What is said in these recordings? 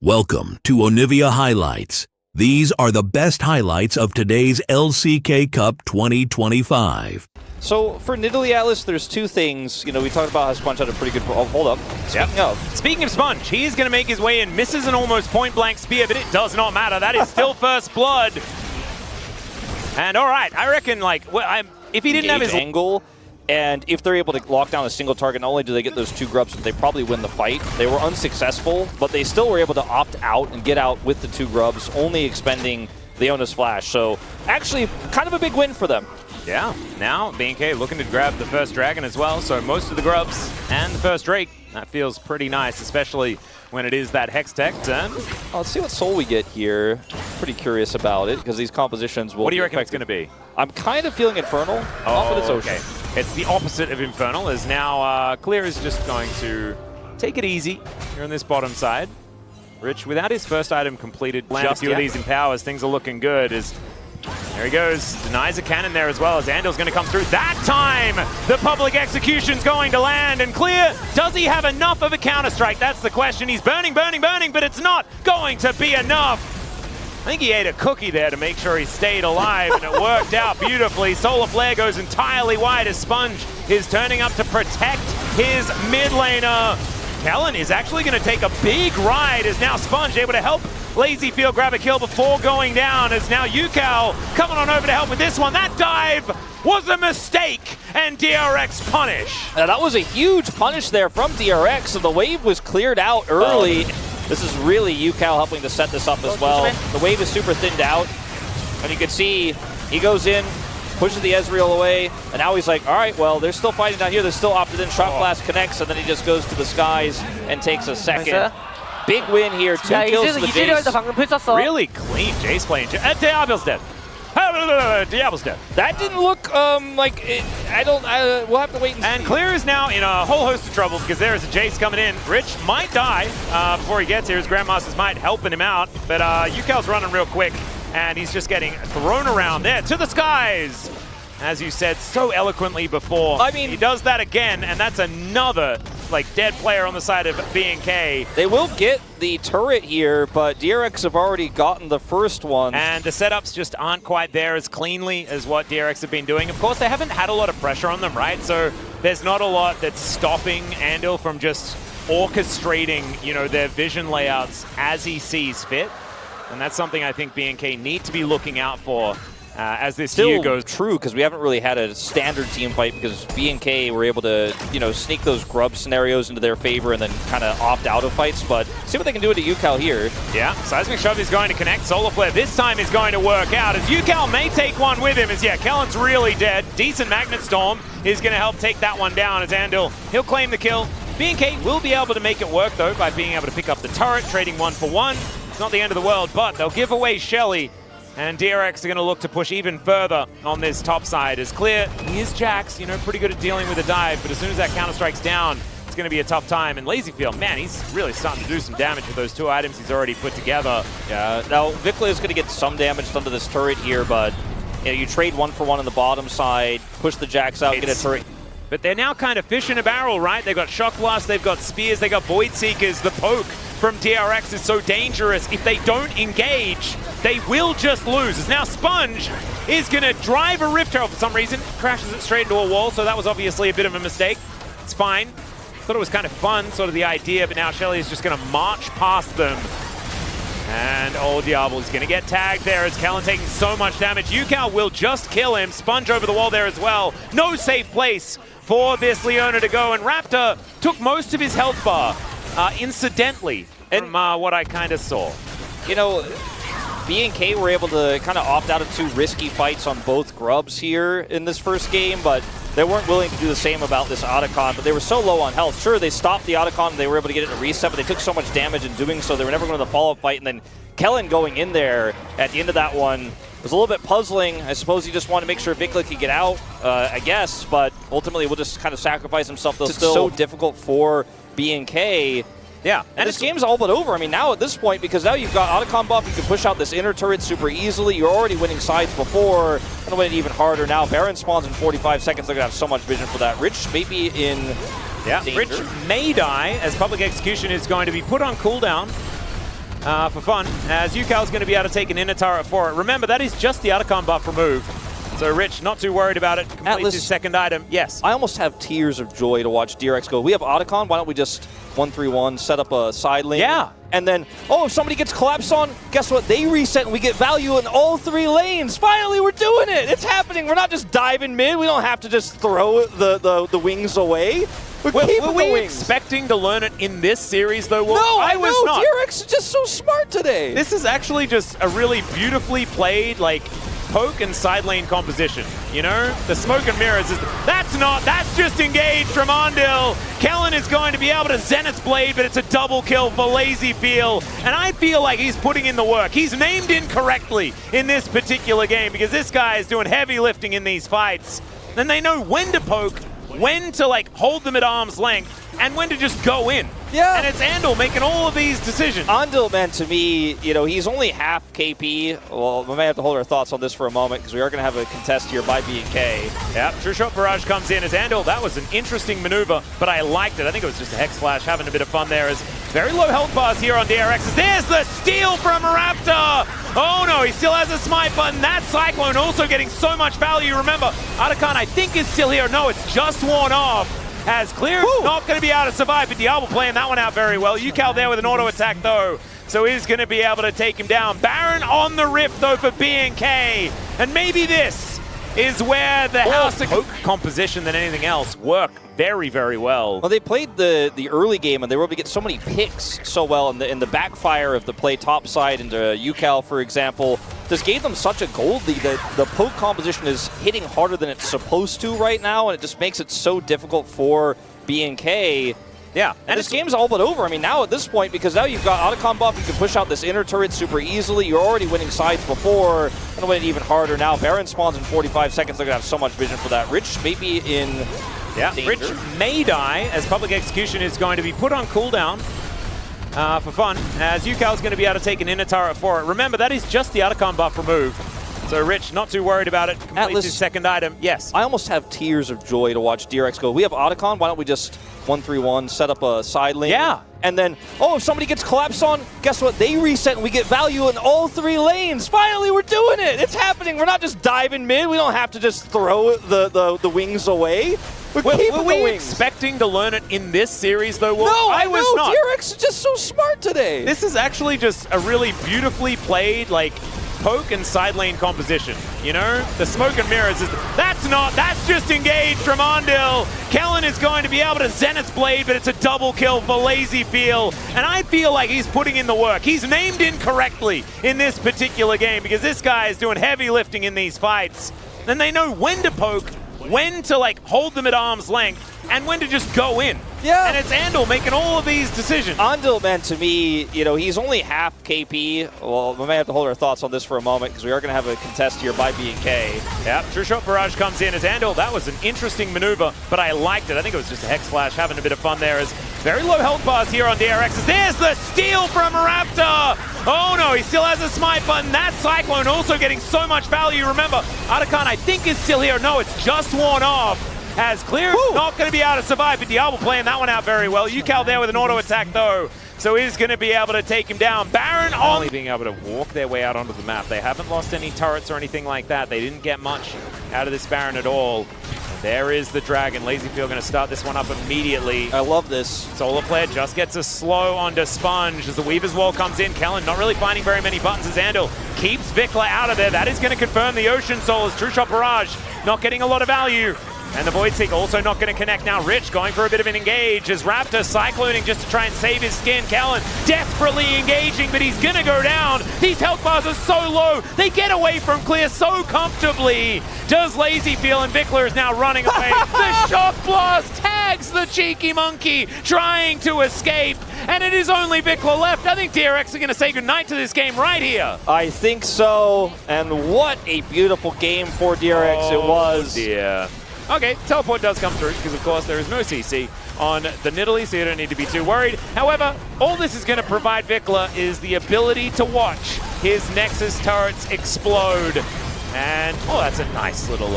Welcome to Onivia Highlights. These are the best highlights of today's LCK Cup 2025. So for Nidalee Atlas, there's two things. You know, we talked about how Sponge had a pretty good... Oh, hold up. Speaking of Sponge, he's going to make his way in, misses an almost point-blank spear, but it does not matter. That is still first blood. And all right, I reckon, like, if he didn't have his angle, and if they're able to lock down a single target, not only do they get those two grubs, but they probably win the fight. They were unsuccessful, but they still were able to opt out and get out with the two grubs, only expending Leona's flash. So actually, kind of a big win for them. Yeah, now BNK looking to grab the first dragon as well, so most of the grubs and the first Drake. That feels pretty nice, especially when it is that Hex Tech turn. Let's see what soul we get here. Pretty curious about it, because these compositions will... What do you reckon it's going to be? I'm kind of feeling Infernal. Oh, it's okay. It's the opposite of Infernal, as now Clear is just going to take it easy here on this bottom side. Rich, without his first item completed, land a few of these empowers, things are looking good. There he goes, denies a cannon there as well, as Andal's going to come through. That time, the public execution's going to land, and Clear, does he have enough of a counter-strike? That's the question. He's burning, but it's not going to be enough. I think he ate a cookie there to make sure he stayed alive, and it worked out beautifully. Solar Flare goes entirely wide as Sponge is turning up to protect his mid laner. Kellen is actually going to take a big ride, as now Sponge able to help Lazyfield grab a kill before going down, as now Yukao coming on over to help with this one. That dive was a mistake, and DRX punish. Now, that was a huge punish there from DRX, so the wave was cleared out early. This is really Yukao helping to set this up as well. The wave is super thinned out, and you can see he goes in, pushes the Ezreal away, and now he's like, all right, well, they're still fighting down here. They're still opted in. Shot Blast connects, and then he just goes to the skies and takes a second. Big win here. 2 kills to the Jace. Really clean Jace playing. Diablo's dead. Diablo's dead. That didn't look like it. We'll have to wait and see. And Clear is now in a whole host of trouble, because there is a Jace coming in. Rich might die before he gets here. His Grandmaster's Might helping him out, but Yukao's running real quick, and he's just getting thrown around there to the skies. As you said so eloquently before, I mean, he does that again, and that's another dead player on the side of BNK. They will get the turret here, but DRX have already gotten the first one. And the setups just aren't quite there as cleanly as what DRX have been doing. Of course, they haven't had a lot of pressure on them, right? So there's not a lot that's stopping Andal from just orchestrating, their vision layouts as he sees fit. And that's something I think BNK need to be looking out for as this year goes. True, because we haven't really had a standard team fight, because BNK were able to, sneak those grub scenarios into their favor and then kind of opt out of fights. But see what they can do to Yukao here. Yeah, Seismic Shove is going to connect. Solar Flare this time is going to work out, as Yukao may take one with him, as Kellen's really dead. Decent Magnet Storm is going to help take that one down, as Andal, he'll claim the kill. BNK will be able to make it work, though, by being able to pick up the turret, trading 1 for 1. It's not the end of the world, but they'll give away Shelly. And DRX are going to look to push even further on this top side. As Clear, he is Jax, pretty good at dealing with a dive, but as soon as that counter-strike's down, it's going to be a tough time. And Lazyfield, man, he's really starting to do some damage with those 2 items he's already put together. Yeah, now Vikla is going to get some damage done to this turret here, but you trade 1 for 1 on the bottom side, push the Jax out, get a turret. But they're now kind of fish in a barrel, right? They've got Shock Blast, they've got Spears, they've got Void Seekers. The poke from DRX is so dangerous. If they don't engage, they will just lose. As now Sponge is going to drive a Rift Herald for some reason, crashes it straight into a wall, so that was obviously a bit of a mistake. It's fine. Thought it was kind of fun, sort of the idea, but now Shelly is just going to march past them. And old Diablo is going to get tagged there, as Kellen taking so much damage. Yukao will just kill him. Sponge over the wall there as well. No safe place for this Leona to go, and Raptor took most of his health bar, incidentally, from what I kind of saw. BNK were able to kind of opt out of 2 risky fights on both grubs here in this first game, but they weren't willing to do the same about this Otacon, but they were so low on health. Sure, they stopped the Otacon and they were able to get it in a reset, but they took so much damage in doing so, they were never going to the follow-up fight, and then Kellen going in there at the end of that one was a little bit puzzling. I suppose he just wanted to make sure Vikla could get out, I guess, but ultimately will just kind of sacrifice himself. It's so difficult for BNK. Yeah, and this game's all but over. I mean, now at this point, because now you've got Otacon buff, you can push out this inner turret super easily. You're already winning sides before. Going to win it even harder now. Baron spawns in 45 seconds. They're going to have so much vision for that. Rich may be in danger. Rich may die, as public execution is going to be put on cooldown. for fun, as UCal's going to be able to take an inner turret for it. Remember, that is just the Otacon buff removed. So Rich, not too worried about it. Completes Atlas, his second item. Yes. I almost have tears of joy to watch DRX go. We have Otacon. Why don't we just 1-3-1, set up a side lane? Yeah. And then, oh, if somebody gets collapsed on, guess what? They reset and we get value in all 3 lanes. Finally, we're doing it. It's happening. We're not just diving mid. We don't have to just throw the wings away. Were we expecting to learn it in this series, though? Well, no, I was not. DRX is just so smart today. This is actually just a really beautifully played, like, poke and side lane composition, you know? The smoke and mirrors is... That's just engaged from Ondil. Kellen is going to be able to Zenith Blade, but it's a double kill for Lazy Feel. And I feel like he's putting in the work. He's named incorrectly in this particular game because this guy is doing heavy lifting in these fights. And they know when to poke, when to like hold them at arm's length, and when to just go in. Yeah. And it's Andal making all of these decisions. Ondil, man, to me, you know, he's only half KP. Well, we may have to hold our thoughts on this for a moment because we are going to have a contest here by B&K. Yeah, True Shot Barrage comes in as Andal. That was an interesting maneuver, but I liked it. I think it was just a Hex Flash, having a bit of fun there. As very low health bars here on DRX. There's the steal from Raptor. Oh no, he still has a smite button. That Cyclone also getting so much value. Remember, Otacon, I think, is still here. No, it's just worn off. As Clear not going to be able to survive, but Diablo playing that one out very well. UCal there with an auto attack though, so he's going to be able to take him down. Baron on the Rift though for B&K, and maybe this is where the House of Poke composition than anything else work very, very well. Well, they played the early game and they were able to get so many picks so well in the backfire of the play topside into UCal, for example. This gave them such a gold lead that the poke composition is hitting harder than it's supposed to right now, and it just makes it so difficult for B&K. Yeah, and this game's all but over. I mean, now at this point, because now you've got Otacon buff, you can push out this inner turret super easily. You're already winning sides before, and win it even harder now. Baron spawns in 45 seconds. They're going to have so much vision for that. Rich may be in danger. Rich may die, as Public Execution is going to be put on cooldown for fun, as UCal's going to be able to take an inner turret for it. Remember, that is just the Otacon buff removed. So Rich, not too worried about it. Completes Atlas, his second item. Yes. I almost have tears of joy to watch DRX go. We have Otacon. Why don't we just 1-3-1, set up a side lane? Yeah. And then, oh, if somebody gets collapsed on, guess what? They reset and we get value in all 3 lanes. Finally, we're doing it. It's happening. We're not just diving mid. We don't have to just throw the wings away. Were we expecting to learn it in this series, though? Well, no, I was not. DRX is just so smart today. This is actually just a really beautifully played, like, poke and side lane composition, you know? The smoke and mirrors is... That's just engaged from Ondil. Kellen is going to be able to Zenith Blade, but it's a double kill for Lazy Feel. And I feel like he's putting in the work. He's named incorrectly in this particular game because this guy is doing heavy lifting in these fights. And they know when to poke, when to like hold them at arm's length, and when to just go in. Yeah. And it's Andal making all of these decisions. Ondil, man, to me, you know, he's only half KP. Well, we may have to hold our thoughts on this for a moment because we are going to have a contest here by B&K. Yeah, True Shot Barrage comes in as Andal. That was an interesting maneuver, but I liked it. I think it was just a Hex Flash, having a bit of fun there. As very low health bars here on DRX. There's the steal from Raptor. Oh no, he still has a smite button. That Cyclone also getting so much value. Remember, Otacon, I think, is still here. No, it's just worn off. As Clear not going to be able to survive, but Diablo playing that one out very well. UCal there with an auto attack though, so he's going to be able to take him down. Baron only being able to walk their way out onto the map. They haven't lost any turrets or anything like that. They didn't get much out of this Baron at all. There is the Dragon. Lazy Feel going to start this one up immediately. I love this. Solar Flare just gets a slow onto Sponge as the Weaver's Wall comes in. Kellen not really finding very many buttons as Andal keeps Vikla out of there. That is going to confirm the Ocean Soul as True Shot Barrage not getting a lot of value. And the Void Seek also not going to connect now. Rich going for a bit of an engage as Raptor cycloning just to try and save his skin. Kellen desperately engaging, but he's going to go down. These health bars are so low. They get away from Clear so comfortably. Does Lazy Feel, and Vikla is now running away. The Shock Blast tags the cheeky monkey trying to escape. And it is only Vikla left. I think DRX are going to say goodnight to this game right here. I think so. And what a beautiful game for DRX it was. Dear. Okay, teleport does come through because, of course, there is no CC on the Nidalee, so you don't need to be too worried. However, all this is going to provide Vikla is the ability to watch his Nexus turrets explode. And, oh, that's a nice little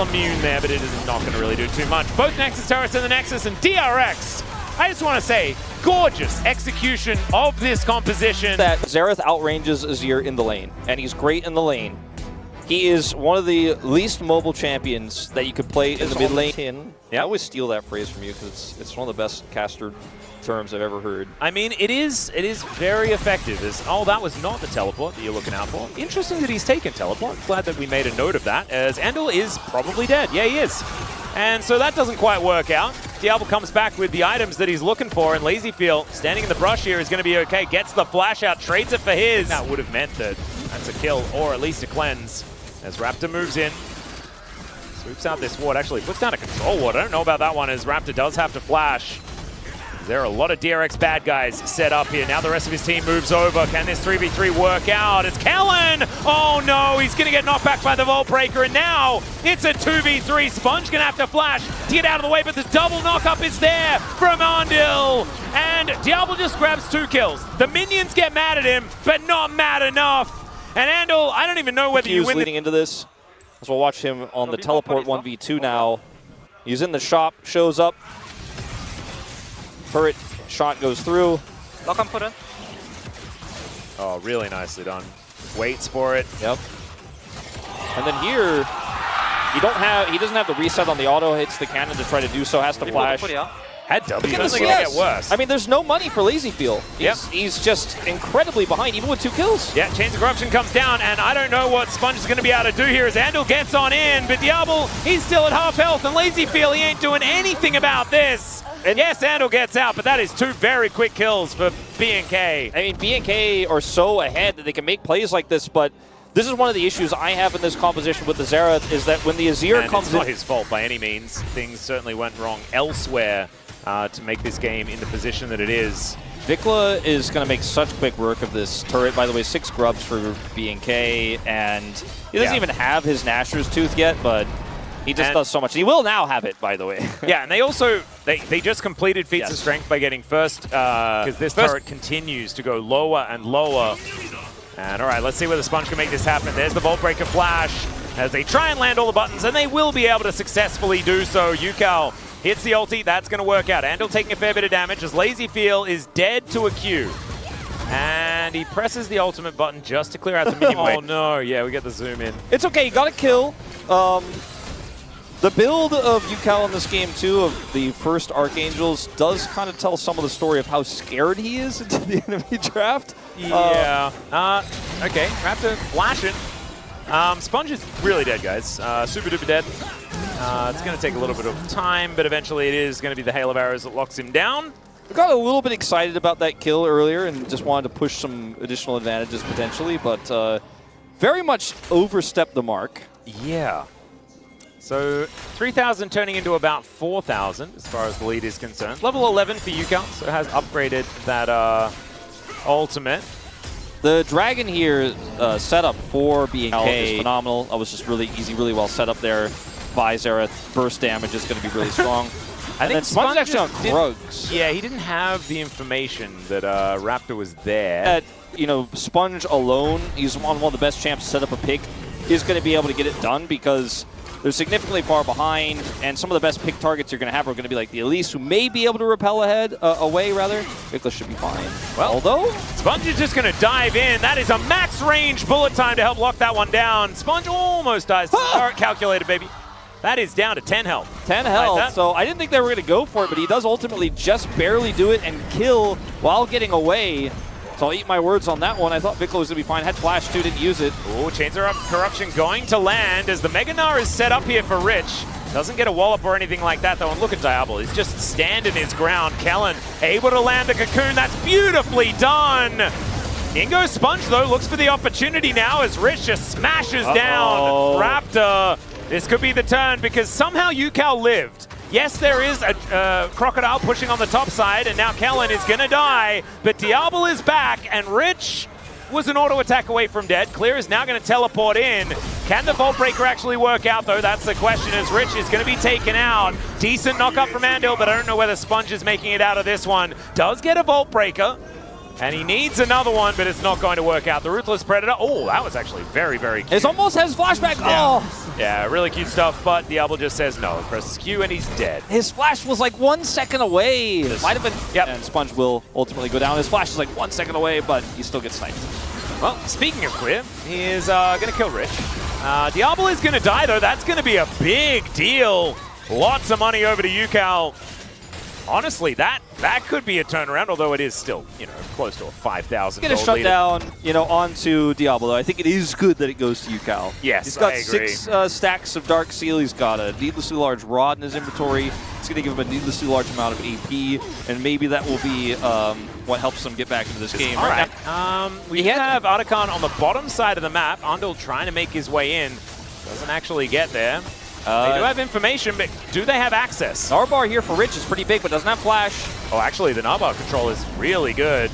immune there, but it is not going to really do too much. Both Nexus turrets in the Nexus, and DRX I just want to say, gorgeous execution of this composition. That Xerath outranges Azir in the lane, and he's great in the lane. He is one of the least mobile champions that you could play in the mid lane. Yeah, I always steal that phrase from you because it's one of the best caster terms I've ever heard. I mean, it is very effective. Oh, that was not the teleport that you're looking out for. Interesting that he's taken teleport. Glad that we made a note of that, as Andal is probably dead. Yeah, he is. And so that doesn't quite work out. Diablo comes back with the items that he's looking for, and LazyFeel, standing in the brush here, is going to be okay. Gets the flash out, trades it for his. That would have meant that that's a kill, or at least a cleanse. As Raptor moves in, sweeps out this ward. Actually, puts down a control ward. I don't know about that one, as Raptor does have to flash. There are a lot of DRX bad guys set up here. Now the rest of his team moves over. Can this 3v3 work out? It's Kellen! Oh no, he's gonna get knocked back by the Vault Breaker, and now it's a 2v3. Sponge gonna have to flash to get out of the way, but the double knockup is there from Andil. And Diablo just grabs 2 kills. The minions get mad at him, but not mad enough. And Andal, I don't even know whether you win leading into this. As we'll watch him on the teleport 1v2 now. He's in the shop, shows up. Turret shot goes through. Lock on footer. Oh, really nicely done. Waits for it. Yep. And then here, he doesn't have the reset on the auto, hits the cannon to try to do so, has to flash. Had W. It's only going to get worse. I mean, there's no money for LazyFeel. He's just incredibly behind, even with 2 kills. Yeah, Chains of Corruption comes down, and I don't know what Sponge is going to be able to do here as Andal gets on in, but Diablo, he's still at half health, and LazyFeel, he ain't doing anything about this. And yes, Andal gets out, but that is 2 very quick kills for BNK. I mean, BNK are so ahead that they can make plays like this, but this is one of the issues I have in this composition with the Xerath, is that when the Azir comes in... It's not his fault by any means. Things certainly went wrong elsewhere to make this game in the position that it is. Vikla is going to make such quick work of this turret. By the way, 6 grubs for BNK, and he doesn't even have his Nashor's Tooth yet, but he just does so much. He will now have it, by the way. Yeah, and they also, they just completed Feats of Strength by getting first, because this turret continues to go lower and lower. And all right, let's see whether Sponge can make this happen. There's the Vault Breaker flash as they try and land all the buttons, and they will be able to successfully do so. Yukal hits the ulti, that's going to work out. Andal taking a fair bit of damage as LazyFeel is dead to a Q. And he presses the ultimate button just to clear out the minion wave. Oh no, yeah, we get the zoom in. It's okay, you got a kill. The build of Yukal in this game, too, of the first Archangels, does kind of tell some of the story of how scared he is into the enemy draft. Yeah. Okay, Raptor flashing. Sponge is really dead, guys. Super duper dead. It's going to take a little bit of time, but eventually it is going to be the hail of arrows that locks him down. I got a little bit excited about that kill earlier and just wanted to push some additional advantages potentially, but very much overstepped the mark. Yeah. So 3,000 turning into about 4,000 as far as the lead is concerned. Level 11 for Yukal, so has upgraded that ultimate. The Dragon here setup for BNK is phenomenal. It was just really easy, really well set up there. Xerath burst damage is going to be really strong. I think Sponge actually on Krugs. Yeah, he didn't have the information that Raptor was there. Sponge alone, he's one of the best champs to set up a pick, is going to be able to get it done because they're significantly far behind, and some of the best pick targets you're going to have are going to be like the Elise, who may be able to repel away. Vikla should be fine. Well, although Sponge is just going to dive in. That is a max range bullet time to help lock that one down. Sponge almost dies. Turret calculated, baby. That is down to 10 health. 10 health. Like so I didn't think they were going to go for it, but he does ultimately just barely do it and kill while getting away. So I'll eat my words on that one. I thought Vikla was going to be fine. Had flash too, didn't use it. Oh, Chains of Corruption going to land as the Mega Gnar is set up here for Rich. Doesn't get a wallop or anything like that, though. And look at Diablo. He's just standing his ground. Kellen able to land a cocoon. That's beautifully done. In goes Sponge, though. Looks for the opportunity now as Rich just smashes down Raptor. This could be the turn because somehow Yukal lived. Yes, there is a Crocodile pushing on the top side, and now Kellen is going to die, but Diablo is back, and Rich was an auto attack away from dead. Clear is now going to teleport in. Can the Vault Breaker actually work out, though? That's the question, as Rich is going to be taken out. Decent knock up from Andal, but I don't know whether Sponge is making it out of this one. Does get a Vault Breaker. And he needs another one, but it's not going to work out. The Ruthless Predator. Oh, that was actually very, very cute. It almost has flashback. Yeah. Oh! Yeah, really cute stuff, but Diablo just says no. Presses Q and he's dead. His flash was like 1 second away. It might have been. Yep. And Sponge will ultimately go down. His flash is like 1 second away, but he still gets sniped. Well, speaking of Clear, he is going to kill Rich. Diablo is going to die, though. That's going to be a big deal. Lots of money over to UCal. Honestly, that could be a turnaround, although it is still, close to a 5,000 Get a shut down, onto Diablo. I think it is good that it goes to UCal. Yes, he's got I agree. 6 stacks of Dark Seal. He's got a needlessly large rod in his inventory. It's going to give him a needlessly large amount of AP, and maybe that will be what helps him get back into this game. All right. We have Otacon on the bottom side of the map. Andal trying to make his way in. Doesn't actually get there. They do have information, but do they have access? Narbar here for Rich is pretty big, but doesn't have flash. Oh, actually, the Narbar control is really good.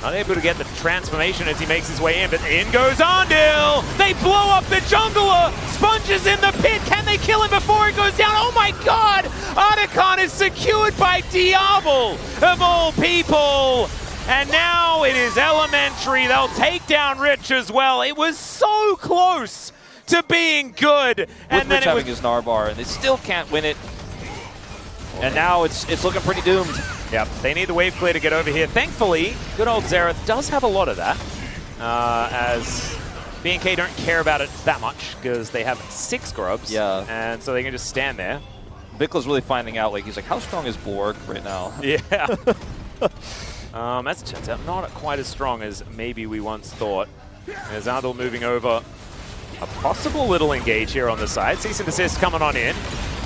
Not able to get the transformation as he makes his way in, but in goes Andal! They blow up the jungler! Sponge is in the pit! Can they kill him before it goes down? Oh my god! Otacon is secured by Diablo, of all people! And now it is elementary. They'll take down Rich as well. It was so close to being good. And then Rich having his Narbar, and they still can't win it. And now it's looking pretty doomed. Yep, they need the wave clear to get over here. Thankfully, good old Xerath does have a lot of that, as BNK don't care about it that much because they have 6 grubs. Yeah. And so they can just stand there. Vikla's really finding out, he's like, how strong is Borg right now? Yeah. That turns out not quite as strong as maybe we once thought. There's Andal moving over. A possible little engage here on the side. Cease and desist coming on in.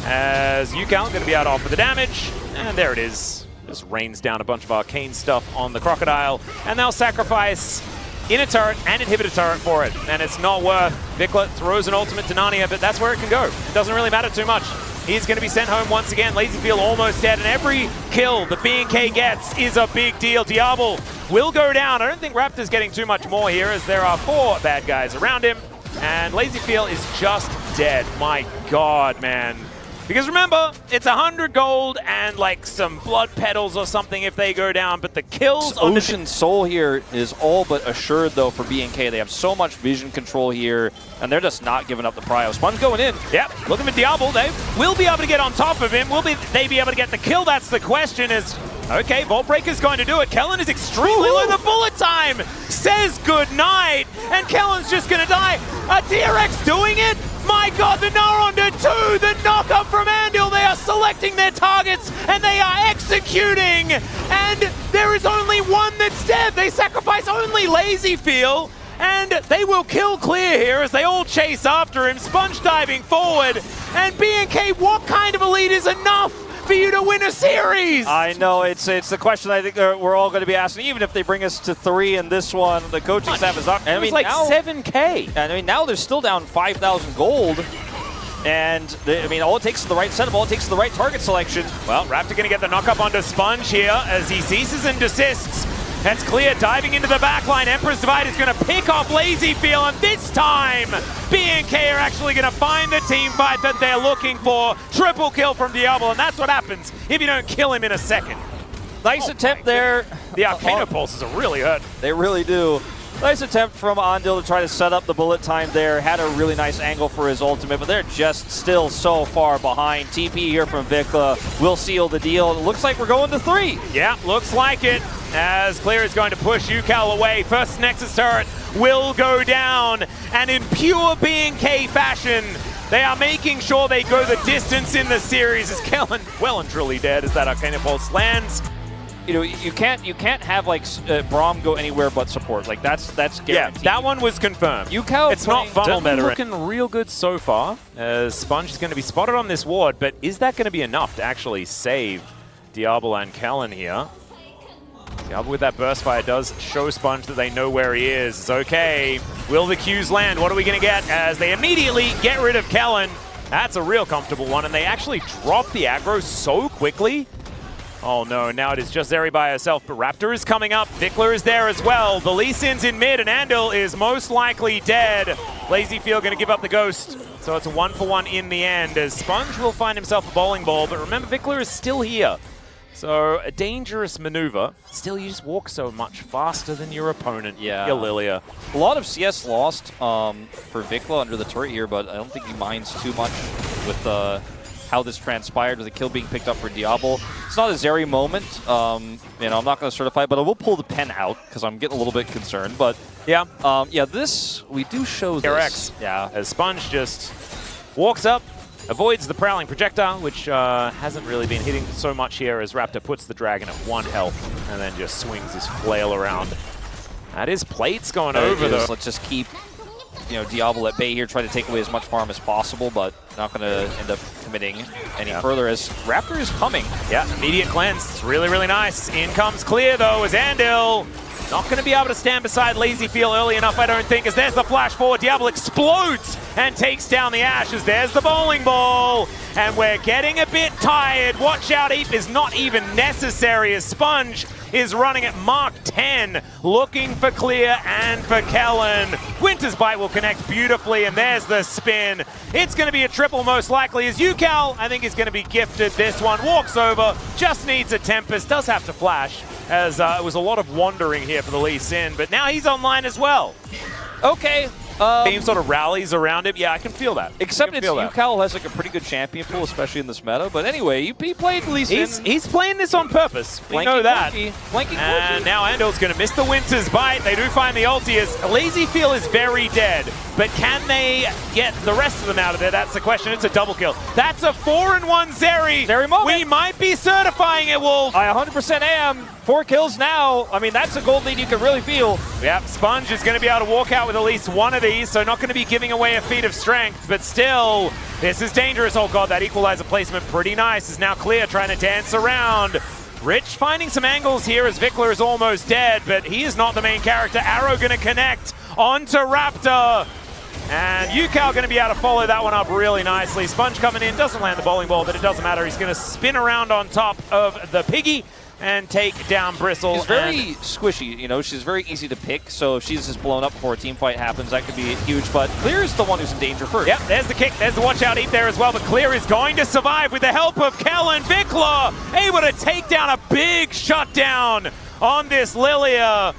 As UCal going to be able to offer the damage. And there it is. Just rains down a bunch of arcane stuff on the Crocodile. And they'll sacrifice Inner Turret and Inhibitor Turret for it. And it's not worth. Vikla throws an ultimate to Narnia, but that's where it can go. It doesn't really matter too much. He's going to be sent home once again. Lazyfield almost dead. And every kill the BNK gets is a big deal. Diablo will go down. I don't think Raptor's getting too much more here, as there are 4 bad guys around him. And Lazyfield is just dead. My god, man. Because remember, it's 100 gold and some blood petals or something if they go down, but the kills on Ocean Soul here is all but assured, though, for BNK. They have so much vision control here, and they're just not giving up the prio. Sponge going in. Yep, looking for Diablo. They will be able to get on top of him. Will they be able to get the kill? That's the question. Okay, Vault Breaker's going to do it. Kellen is extremely low. The bullet time says goodnight, and Kellen's just going to die. A DRX doing it? My god, the Gnar onto 2, the knockup from Andal. They are selecting their targets, and they are executing. And there is only one that's dead. They sacrifice only Lazyfield, and they will kill Clear here as they all chase after him. Sponge diving forward, and BNK, what kind of a lead is enough for you to win a series? I know, it's the question I think we're all going to be asking. Even if they bring us to 3 in this one, the coaching staff is up. It was like now, 7K. And now they're still down 5,000 gold. And all it takes is the right setup, all it takes is the right target selection. Well, Raptor going to get the knockup onto Sponge here as he ceases and desists. That's Clear diving into the backline. Emperor's Divide is going to pick off Lazyfield, and this time BNK are actually going to find the team fight that they're looking for. Triple kill from Diablo, and that's what happens if you don't kill him in a second. Nice attempt there. The Arcano pulses are really hurt. They really do. Nice attempt from Andal to try to set up the bullet time there. Had a really nice angle for his ultimate, but they're just still so far behind. TP here from Vikla will seal the deal. It looks like we're going to 3. Yeah, looks like it. As Clear is going to push UCal away. First Nexus turret will go down. And in pure BNK fashion, they are making sure they go the distance in the series. As Kellen well and truly dead as that Arcana Pulse lands. You can't have Braum go anywhere but support. That's guaranteed. Yeah, that one was confirmed. It's not funnel meta. Looking real good so far. Sponge is going to be spotted on this ward, but is that going to be enough to actually save Diablo and Kellen here? Diablo with that burst fire does show Sponge that they know where he is. It's okay. Will the Qs land? What are we going to get as they immediately get rid of Kellen? That's a real comfortable one, and they actually drop the aggro so quickly. Oh no, now it is just Zeri by herself, but Raptor is coming up. Vikla is there as well. The Lee Sin's in mid, and Andal is most likely dead. Lazyfield going to give up the ghost. So it's a 1-for-1 in the end, as Sponge will find himself a bowling ball. But remember, Vikla is still here. So a dangerous maneuver. Still, you just walk so much faster than your opponent. Yeah. Your Lilia. A lot of CS lost for Vikla under the turret here, but I don't think he minds too much with how this transpired with the kill being picked up for Diablo. It's not a Zeri moment. You know, I'm not going to certify, but I will pull the pen out because I'm getting a little bit concerned. But yeah, this we do show this. RX. Yeah, as Sponge just walks up, avoids the prowling projectile, which hasn't really been hitting so much here as Raptor puts the dragon at 1 health and then just swings his flail around. That is plates going over though. Let's just keep, you know, Diablo at bay here, try to take away as much farm as possible, but not going to end up committing any further as Raptor is coming. Yeah, immediate cleanse. It's really, really nice. In comes Clear though as Andil. Not going to be able to stand beside LazyFeel early enough, I don't think, as there's the flash forward. Diablo explodes and takes down the Ashes. There's the bowling ball, and we're getting a bit tired. Watch out, Eep is not even necessary as Sponge is running at Mark 10, looking for Clear and for Kellen. Winter's Bite will connect beautifully, and there's the spin. It's going to be a triple most likely, as UCal, I think, is going to be gifted this one. Walks over, just needs a Tempest, does have to flash, as it was a lot of wandering here for the Lee Sin, but now he's online as well. Okay. Team sort of rallies around him. Yeah, I can feel that. Except UCal has like a pretty good champion pool, especially in this meta. But anyway, he played Lee Sin. He's playing this on purpose. We know that. And now Andil's going to miss the Winter's Bite. They do find the ulti as LazyFeel is very dead. But can they get the rest of them out of there? That's the question. It's a double kill. That's a 4-1 Zeri. Zeri moment. We might be certifying it, Wolf. I 100% am. 4 kills now. I mean, that's a gold lead you can really feel. Yep, Sponge is going to be able to walk out with at least one of these, so not going to be giving away a feat of strength, but still, this is dangerous. Oh god, that equalizer placement pretty nice. Is now Clear trying to dance around. Rich finding some angles here as Vikla is almost dead, but he is not the main character. Arrow going to connect onto Raptor. And UCal going to be able to follow that one up really nicely. Sponge coming in, doesn't land the bowling ball, but it doesn't matter. He's going to spin around on top of the Piggy and take down Bristle. She's very squishy, you know, she's very easy to pick, so if she's just blown up before a team fight happens, that could be huge, but Clear is the one who's in danger first. Yep, there's the kick, there's the watch out Eep there as well, but Clear is going to survive with the help of Kellen. Vikla able to take down a big shutdown on this Lilia.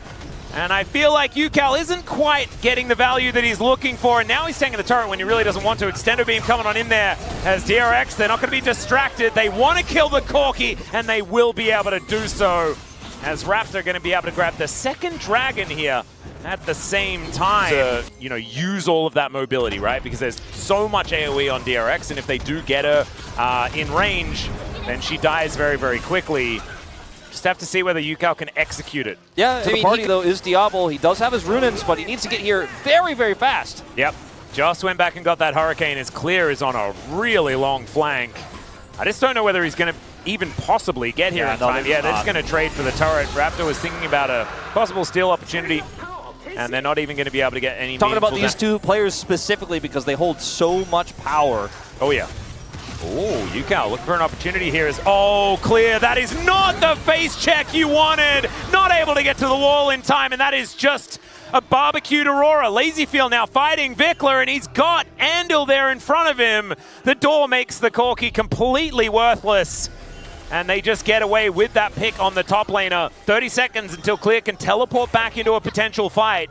And I feel like UCal isn't quite getting the value that he's looking for, and now he's taking the turret when he really doesn't want to. Extendo Beam coming on in there as DRX, they're not going to be distracted. They want to kill the Corki, and they will be able to do so, as Raptor going to be able to grab the second dragon here at the same time to, you know, use all of that mobility, right? Because there's so much AoE on DRX, and if they do get her in range, then she dies very, very quickly. Just have to see whether UCal can execute it. Yeah, the party, though, is Diablo. He does have his runins, but he needs to get here very, very fast. Yep. Just went back and got that Hurricane as Clear is on a really long flank. I just don't know whether he's going to even possibly get here in time. Yeah, they're just going to trade for the turret. Raptor was thinking about a possible steal opportunity, and they're not even going to be able to get any Talking about these two players specifically because they hold so much power. Oh, yeah. Oh, UCal looking for an opportunity here. Clear. That is not the face check you wanted. Not able to get to the wall in time, and that is just a barbecued Aurora. LazyFeel now fighting Vikla, and he's got Andil there in front of him. The door makes the Corki completely worthless, and they just get away with that pick on the top laner. 30 seconds until Clear can teleport back into a potential fight.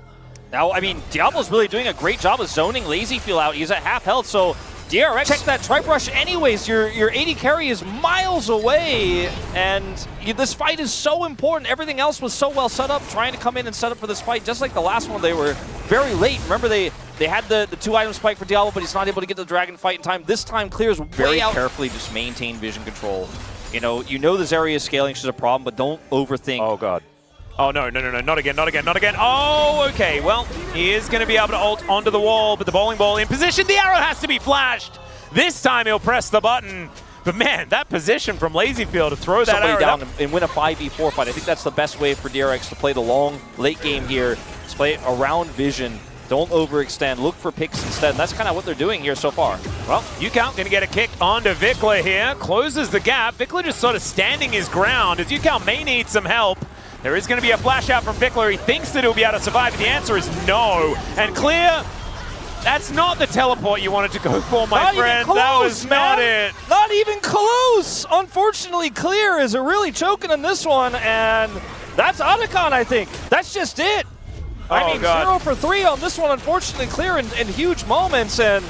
Now, I mean, Diablo's really doing a great job of zoning LazyFeel out. He's at half health, so DRX, check that Tribe Rush anyways. Your AD carry is miles away, and this fight is so important. Everything else was so well set up, trying to come in and set up for this fight. Just like the last one, they were very late. Remember, they had the 2-item spike for Diablo, but he's not able to get the dragon fight in time. This time, Clear's very carefully just maintain vision control. You know this area scaling is a problem, but don't overthink. Oh, God. Oh, no, not again, not again, not again. Oh, okay, well, he is going to be able to ult onto the wall, but the bowling ball in position. The arrow has to be flashed. This time he'll press the button. But man, that position from LazyFeel to throw that arrow down and win a 5v4 fight. I think that's the best way for DRX to play the long late game here. Just play it around vision. Don't overextend. Look for picks instead. And that's kind of what they're doing here so far. Well, UCal going to get a kick onto Vikla here. Closes the gap. Vikla just sort of standing his ground as UCal may need some help. There is going to be a flash out from Vikla. He thinks that he'll be able to survive, but the answer is no. And Clear, That's not the teleport you wanted to go for, my friend. Close, that was not it. Not even close. Unfortunately, Clear is really choking in this one, and that's Otacon, I think. That's just it. I mean, God. 0 for 3 on this one, unfortunately. Clear in huge moments, and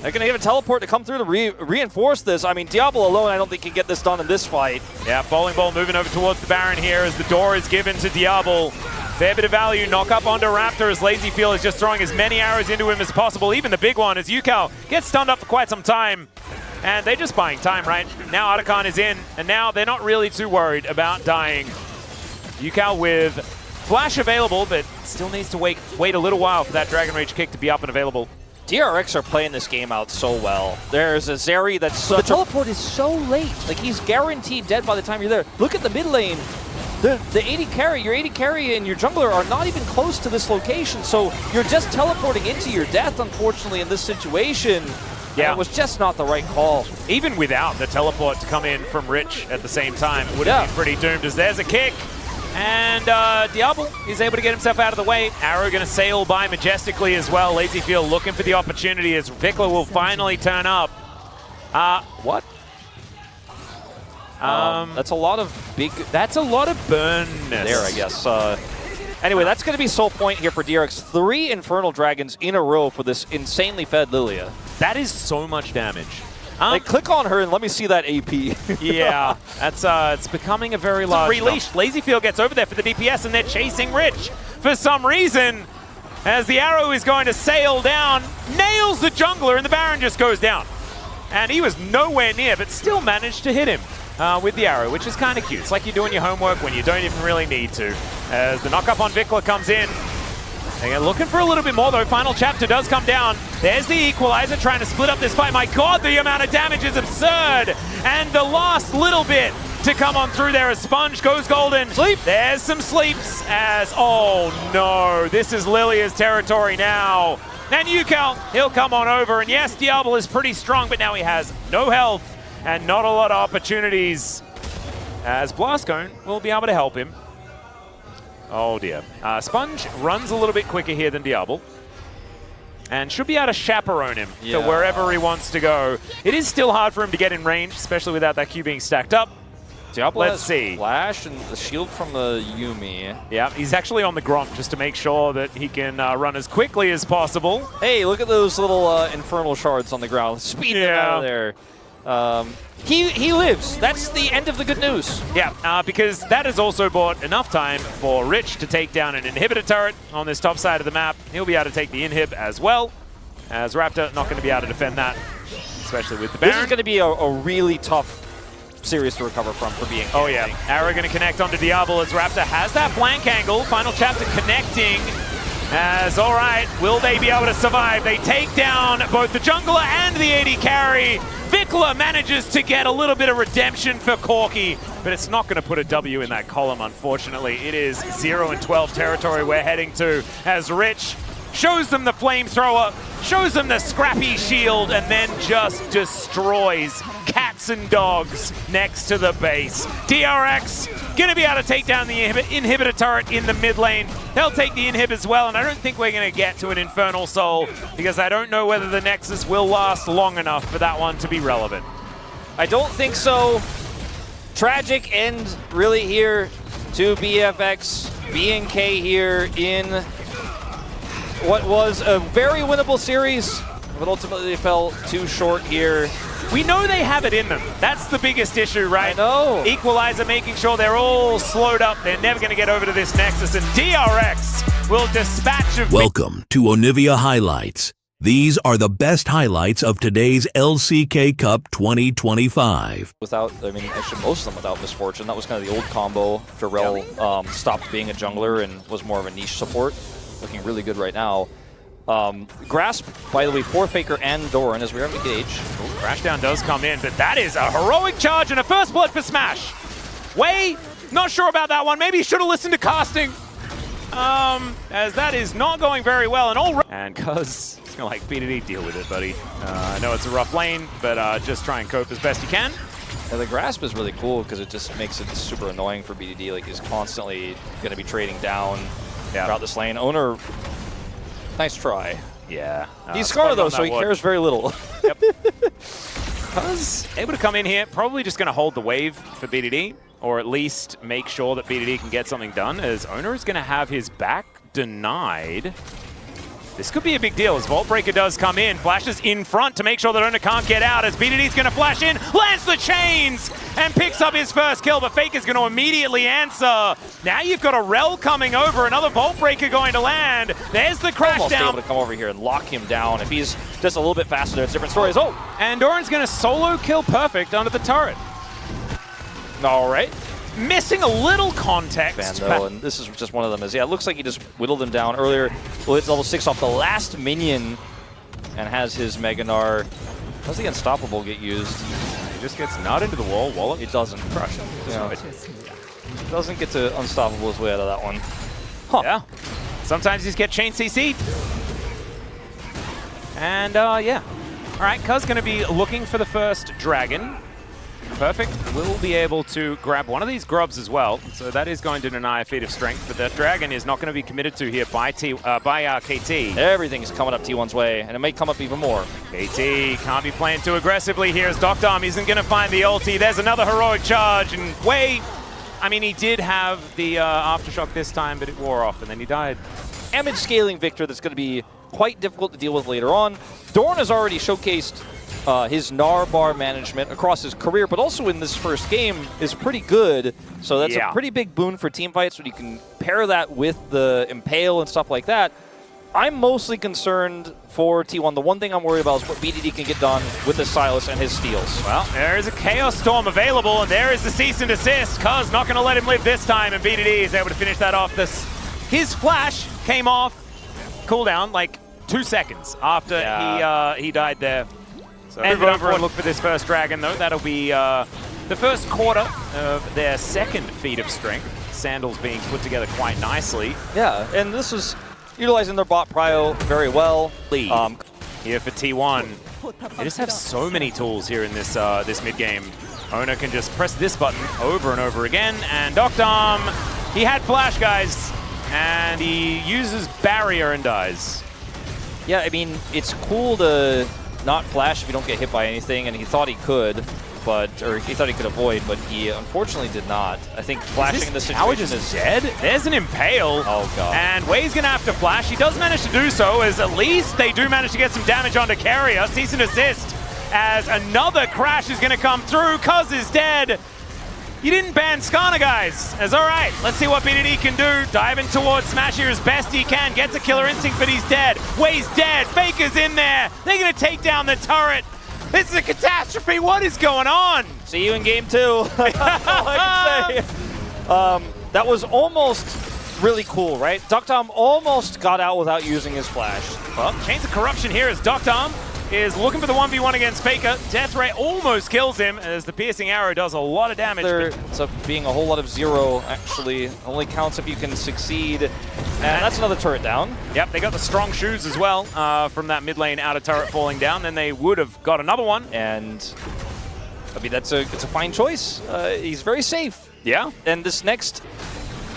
they're going to give a teleport to come through to reinforce this. I mean, Diablo alone, I don't think can get this done in this fight. Yeah, Bowling Ball moving over towards the Baron here as the door is given to Diablo. Fair bit of value, knock up onto Raptor as Lazy Feel is just throwing as many arrows into him as possible, even the big one as Yukao gets stunned up for quite some time. And they're just buying time, right? Now Otacon is in, and now they're not really too worried about dying. Yukao with Flash available, but still needs to wait a little while for that Dragon Rage kick to be up and available. DRX are playing this game out so well. There's a Zeri that's such the teleport is so late. Like, he's guaranteed dead by the time you're there. Look at the mid lane. The AD carry, your AD carry and your jungler are not even close to this location, so you're just teleporting into your death, unfortunately, in this situation. Yeah. It was just not the right call. Even without the teleport to come in from Rich at the same time, it would have been pretty doomed, as there's a kick. And Diablo is able to get himself out of the way. Arrow going to sail by majestically as well. Lazy Feel looking for the opportunity as Vikla will finally turn up. What? That's a lot of big... That's a lot of burnness. There, I guess. Anyway, that's going to be sole point here for DRX. 3 Infernal Dragons in a row for this insanely fed Lilia. That is so much damage. Like, click on her and let me see that AP. Yeah, that's it's becoming a very large release. Lazy Feel gets over there for the DPS, and they're chasing Rich for some reason. As the arrow is going to sail down, nails the jungler, and the Baron just goes down. And he was nowhere near, but still managed to hit him with the arrow, which is kind of cute. It's like you're doing your homework when you don't even really need to. As the knock-up on Vikla comes in. They're looking for a little bit more, though. Final chapter does come down. There's the equalizer trying to split up this fight. My God, the amount of damage is absurd. And the last little bit to come on through there as Sponge goes golden. Sleep. There's some sleeps as, oh no, this is Lilia's territory now. And Yukao, he'll come on over. And yes, Diablo is pretty strong, but now he has no health and not a lot of opportunities. As Blastcone will be able to help him. Oh dear. Sponge runs a little bit quicker here than Diablo. And should be able to chaperone him to wherever he wants to go. It is still hard for him to get in range, especially without that Q being stacked up. Diablo Let's see. Flash and the shield from the Yuumi. Yeah, he's actually on the Gromp just to make sure that he can run as quickly as possible. Hey, look at those little infernal shards on the ground. Speed them out of there. He lives. That's the end of the good news. Yeah, because that has also bought enough time for Rich to take down an inhibitor turret on this top side of the map. He'll be able to take the inhib as well, as Raptor not going to be able to defend that, especially with the Baron. This is going to be a really tough series to recover from for being. Oh yeah, Arrow going to connect onto Diablo as Raptor has that flank angle. Final chapter connecting. As, all right, will they be able to survive? They take down both the jungler and the AD carry. Vikla manages to get a little bit of redemption for Corki, but it's not going to put a W in that column, unfortunately. It is 0 and 12 territory we're heading to as Rich shows them the flamethrower, shows them the scrappy shield, and then just destroys cats and dogs next to the base. DRX going to be able to take down the inhibitor turret in the mid lane. They'll take the inhib as well, and I don't think we're going to get to an Infernal Soul because I don't know whether the Nexus will last long enough for that one to be relevant. I don't think so. Tragic end really here to BFX. BNK here in what was a very winnable series, but ultimately they fell too short here. We know they have it in them. That's the biggest issue, right? I know. Equalizer making sure they're all slowed up. They're never going to get over to this Nexus, and DRX will dispatch of... Welcome to Onivia Highlights. These are the best highlights of today's LCK Cup 2025. Without, I mean, actually most of them without Misfortune. That was kind of the old combo. Pharrell stopped being a jungler and was more of a niche support. Looking really good right now. Grasp, by the way, for Faker and Doran as we have engaged. Crashdown does come in, but that is a heroic charge and a first blood for Smash. Wei, not sure about that one. Maybe he should have listened to casting. As that is not going very well. And Cuz, it's going to like BDD, deal with it, buddy. I know it's a rough lane, but just try and cope as best you can. And the Grasp is really cool because it just makes it super annoying for BDD. Like, he's constantly going to be trading down throughout this lane. Owner, nice try. Yeah. He's Scar though, so he cares very little. Yep. Cuz able to come in here, probably just going to hold the wave for BDD, or at least make sure that BDD can get something done, as Owner is going to have his back denied. This could be a big deal as Vault Breaker does come in, flashes in front to make sure that Owner can't get out, as BDD's going to flash in, lands the chains, and picks up his first kill, but Faker's going to immediately answer. Now you've got a Rel coming over, another Vault Breaker going to land. There's the crash Almost down. able to come over here and lock him down. If he's just a little bit faster, it's different stories. Oh! And Doran's going to solo kill Perfect under the turret. All right. Missing a little context. Though, and this is just one of them. It looks like he just whittled him down earlier. Well, it's level 6 off the last minion and has his Meganar. Does the Unstoppable get used? He just gets not into the wall. Wallop. It doesn't. Crush him. Doesn't get to Unstoppable his way out of that one. Huh. Yeah. Sometimes you just get chain CC'd. And, yeah. All right, Cuz going to be looking for the first dragon. Perfect will be able to grab one of these grubs as well, so that is going to deny a feat of strength, but that dragon is not going to be committed to here by KT. Everything's coming up T1's way, and it may come up even more. KT can't be playing too aggressively here as Doctom isn't going to find the ulti. There's another heroic charge, and Wei, I mean, he did have the Aftershock this time, but it wore off, and then he died. Damage scaling Victor that's going to be quite difficult to deal with later on. Dorn has already showcased his Gnar bar management across his career, but also in this first game is pretty good. So that's a pretty big boon for team fights when you can pair that with the Impale and stuff like that. I'm mostly concerned for T1. The one thing I'm worried about is what BDD can get done with the Sylas and his steals. Well, there is a Chaos Storm available, and there is the cease and desist. Cuz not going to let him live this time, and BDD is able to finish that off. His flash came off, cooldown, like 2 seconds after he died there. So move over and look for this first dragon, though. That'll be the first quarter of their second feat of strength. Sandals being put together quite nicely. Yeah, and this is utilizing their bot prio very well. Here for T1. They just have so many tools here in this this mid game. Owner can just press this button over and over again, and Doctom, he had flash, guys, and he uses barrier and dies. Yeah, I mean, it's cool to not flash if you don't get hit by anything, and he thought he could, or he thought he could avoid, but he unfortunately did not. I think flashing in this situation is dead. There's an Impale. Oh god. And Wei's gonna have to flash. He does manage to do so, as at least they do manage to get some damage onto Carrier. Cease and desist, as another crash is gonna come through. Cuz is dead. You didn't ban Skarner, guys. As all right, let's see what BDD can do. Diving towards Smash here as best he can. Gets a killer instinct, but he's dead. Wei's dead. Faker's in there. They're going to take down the turret. This is a catastrophe. What is going on? See you in game 2. That's all I can say. That was almost really cool, right? Doctom almost got out without using his flash. Well, Chains of Corruption here as Doctom is looking for the 1v1 against Faker. Death Ray almost kills him as the piercing arrow does a lot of damage. There ends up being a whole lot of 0, actually. Only counts if you can succeed. And that's another turret down. Yep, they got the strong shoes as well from that mid lane outer turret falling down. Then they would have got another one. And I mean, it's a fine choice. He's very safe. Yeah. And this next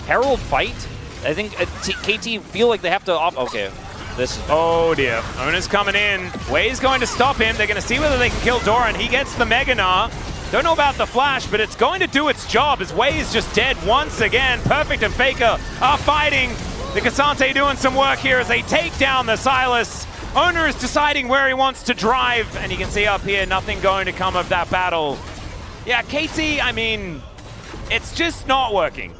Herald fight, I think KT feel like they have to okay. This is oh dear. Owner's coming in. Wei's going to stop him. They're going to see whether they can kill Doran. He gets the Mega Gnar. Don't know about the flash, but it's going to do its job as Wei is just dead once again. Perfect and Faker are fighting. The Cassante doing some work here as they take down the Sylas. Owner is deciding where he wants to drive, and you can see up here nothing going to come of that battle. Yeah, KT, I mean, it's just not working.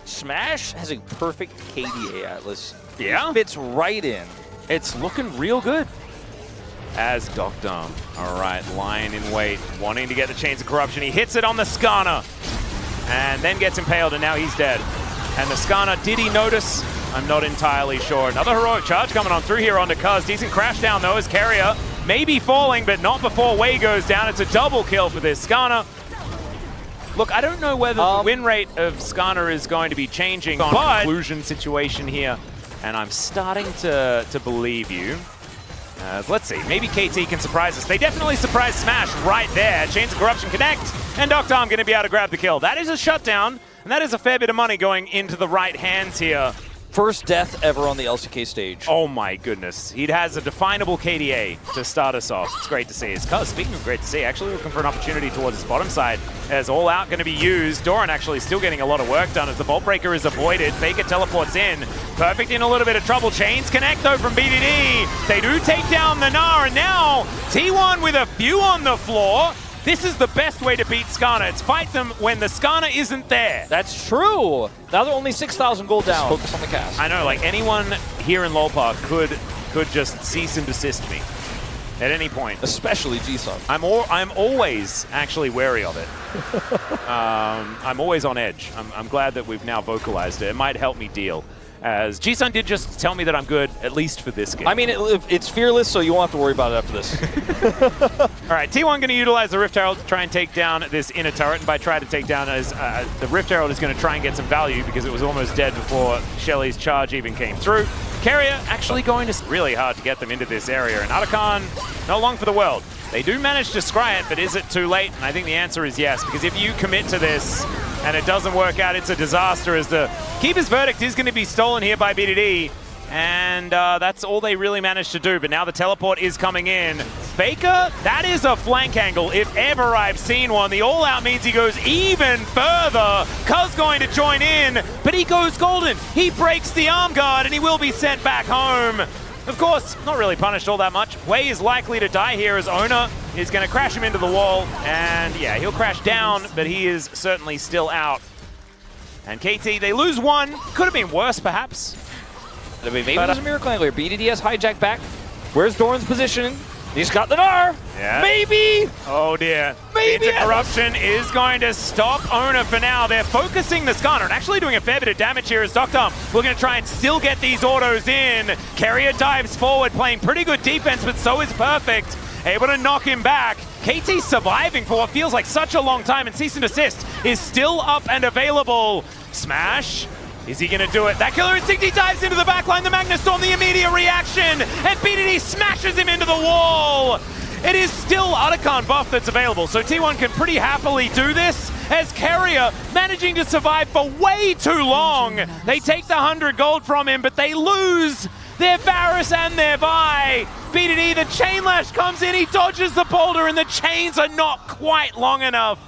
Smash has a perfect KDA Atlas. Yeah? It fits right in. It's looking real good. As Doctom, all right, lying in wait, wanting to get the Chains of Corruption. He hits it on the Skarner, and then gets impaled, and now he's dead. And the Skarner, did he notice? I'm not entirely sure. Another heroic charge coming on through here onto Cuz. Decent crash down, though, as Carrier may be falling, but not before Wei goes down. It's a double kill for this Skarner. Look, I don't know whether the win rate of Skarner is going to be changing on conclusion situation here, and I'm starting to believe you. Let's see, maybe KT can surprise us. They definitely surprised Smash right there. Chains of Corruption connect, and Doctom going to be able to grab the kill. That is a shutdown, and that is a fair bit of money going into the right hands here First death ever on the LCK stage. Oh my goodness. He has a definable KDA to start us off. It's great to see. It's Cuz, speaking of great to see, actually looking for an opportunity towards his bottom side as All Out going to be used. Doran actually still getting a lot of work done as the Bolt Breaker is avoided. Faker teleports in. Perfect in a little bit of trouble. Chains connect though from BDD. They do take down the Gnar, and now T1 with a few on the floor. This is the best way to beat Skarner. It's fight them when the Skarner isn't there. That's true. Now they're only 6,000 gold down. Just focus on the cast. I know, like anyone here in LoLPA could just cease and desist me at any point. Especially G-Sun. I'm always actually wary of it. I'm always on edge. I'm glad that we've now vocalized it. It might help me deal. As G-Sun did just tell me that I'm good, at least for this game. I mean, it's fearless, so you won't have to worry about it after this. All right, T1 going to utilize the Rift Herald to try and take down this inner turret. And by try to take down, as the Rift Herald is going to try and get some value because it was almost dead before Shelly's charge even came through. Carrier actually going to really hard to get them into this area. And Otacon, not long for the world. They do manage to scry it, but is it too late? And I think the answer is yes, because if you commit to this and it doesn't work out, it's a disaster, as the Keeper's Verdict is going to be stolen here by BDD. And that's all they really managed to do. But now the teleport is coming in. Faker, that is a flank angle if ever I've seen one. The All Out means he goes even further. Cuz going to join in, but he goes golden. He breaks the arm guard and he will be sent back home. Of course, not really punished all that much. Wei is likely to die here as Ona is going to crash him into the wall. And yeah, he'll crash down, but he is certainly still out. And KT, they lose one. Could have been worse, perhaps. Maybe there's a miracle angler. BDD has hijack back. Where's Doran's position? He's got the Gnar. Yeah. Maybe. Oh dear. Maybe. Intercorruption is going to stop Ona for now. They're focusing the Skarner and actually doing a fair bit of damage here as Doctor. We're going to try and still get these autos in. Carrier dives forward, playing pretty good defense, but so is Perfect. Able to knock him back. KT surviving for what feels like such a long time, and cease and desist is still up and available. Smash. Is he going to do it? That Killer Instinct, he dives into the backline, the Magnus Storm, the immediate reaction, and BDD smashes him into the wall. It is still Otacon buff that's available, so T1 can pretty happily do this, as Carrier managing to survive for way too long. They take the 100 gold from him, but they lose their Varus and their Vi. BDD, the Chain Lash comes in, he dodges the boulder, and the chains are not quite long enough.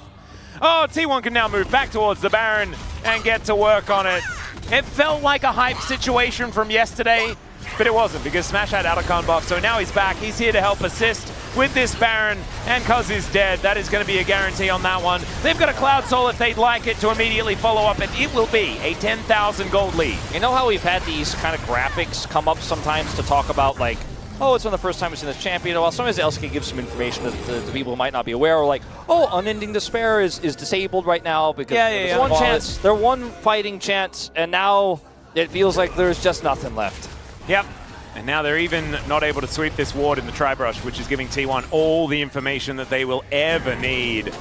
Oh, T1 can now move back towards the Baron and get to work on it. It felt like a hype situation from yesterday, but it wasn't because Smash had Otacon buff, so now he's back. He's here to help assist with this Baron, and Cuz is dead. That is going to be a guarantee on that one. They've got a Cloud Soul if they'd like it to immediately follow up, and it will be a 10,000 gold lead. You know how we've had these kind of graphics come up sometimes to talk about, like, oh, it's one of the first time we've seen this champion. Well, sometimes the LCK gives some information that the people might not be aware, or like, oh, Unending Despair is disabled right now because there's one chance, their one fighting chance, and now it feels like there's just nothing left. Yep. And now they're even not able to sweep this ward in the Tri-Brush, which is giving T1 all the information that they will ever need.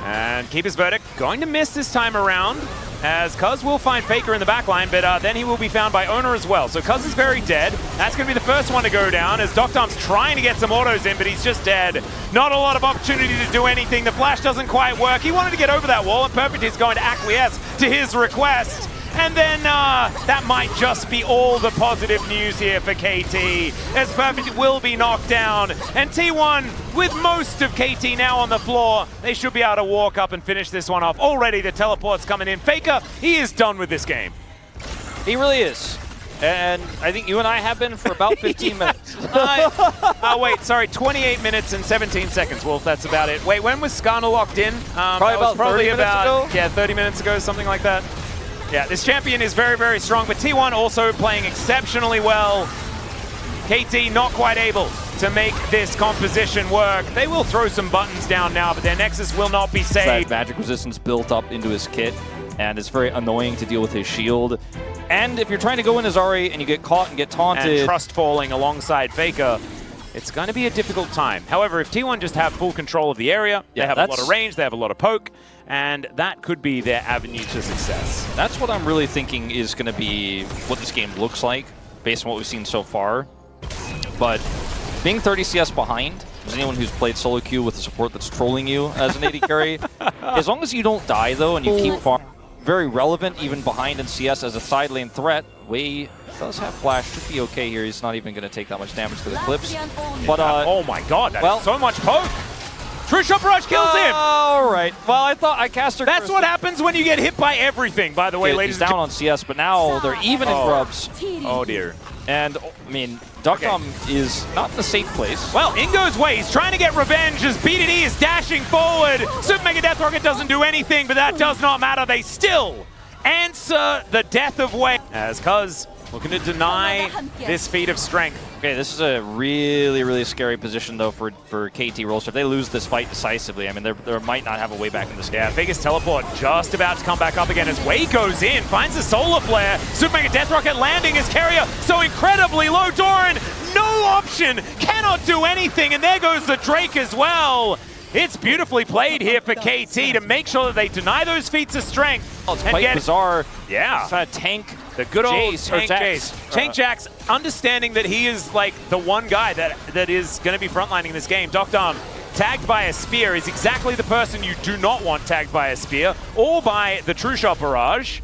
And Keeper's Verdict going to miss this time around, as Cuz will find Faker in the backline, but then he will be found by Ona as well. So Cuz is very dead. That's going to be the first one to go down, as Doctom's trying to get some autos in, but he's just dead. Not a lot of opportunity to do anything. The flash doesn't quite work. He wanted to get over that wall, and Perfect is going to acquiesce to his request. And then that might just be all the positive news here for KT, as Perfect will be knocked down. And T1, with most of KT now on the floor, they should be able to walk up and finish this one off. Already the teleport's coming in. Faker, he is done with this game. He really is. And I think you and I have been for about 15 minutes. Wait, sorry, 28 minutes and 17 seconds, Wolf, that's about it. Wait, when was Skarner locked in? Probably about 30 minutes ago? Yeah, 30 minutes ago, something like that. Yeah, this champion is very, very strong, but T1 also playing exceptionally well. KT not quite able to make this composition work. They will throw some buttons down now, but their Nexus will not be saved. That magic resistance built up into his kit, and it's very annoying to deal with his shield. And if you're trying to go in as Ahri and you get caught and get taunted... And trust falling alongside Faker, it's going to be a difficult time. However, if T1 just have full control of the area, they have a lot of range, they have a lot of poke, and that could be their avenue to success. That's what I'm really thinking is going to be what this game looks like, based on what we've seen so far. But being 30 CS behind, as anyone who's played solo queue with a support that's trolling you as an AD carry, as long as you don't die, though, and you keep farming very relevant even behind in CS as a side lane threat. Wei does have flash, should be okay here. He's not even going to take that much damage to the clips. But oh my god, that's so much poke! True Shot Barrage kills him! Alright, well I thought I cast her. That's what happens when you get hit by everything, by the way, ladies and gentlemen. He's down on CS, but now they're even in grubs. Oh dear. And, I mean, Dogdom is not in a safe place. Well, in goes Wei. He's trying to get revenge as BDD is dashing forward. Super Mega Death Rocket doesn't do anything, but that does not matter. They still answer the death of Wei. As Cuz looking to deny this feat of strength. Okay, this is a really, really scary position, though, for KT Rolster. If they lose this fight decisively, I mean, they might not have a way back in this game. Yeah, Vegas Teleport just about to come back up again as Wei goes in, finds a Solar Flare. Super Mega Death Rocket landing his carrier so incredibly low. Doran, no option, cannot do anything, and there goes the Drake as well. It's beautifully played here for KT to make sure that they deny those feats of strength. It's quite bizarre. Yeah. Trying to tank the good old Jace, Tank Jace. Tank Jax, understanding that he is like the one guy that is going to be frontlining this game. Dogdom, tagged by a spear, is exactly the person you do not want tagged by a spear or by the True Shot Barrage.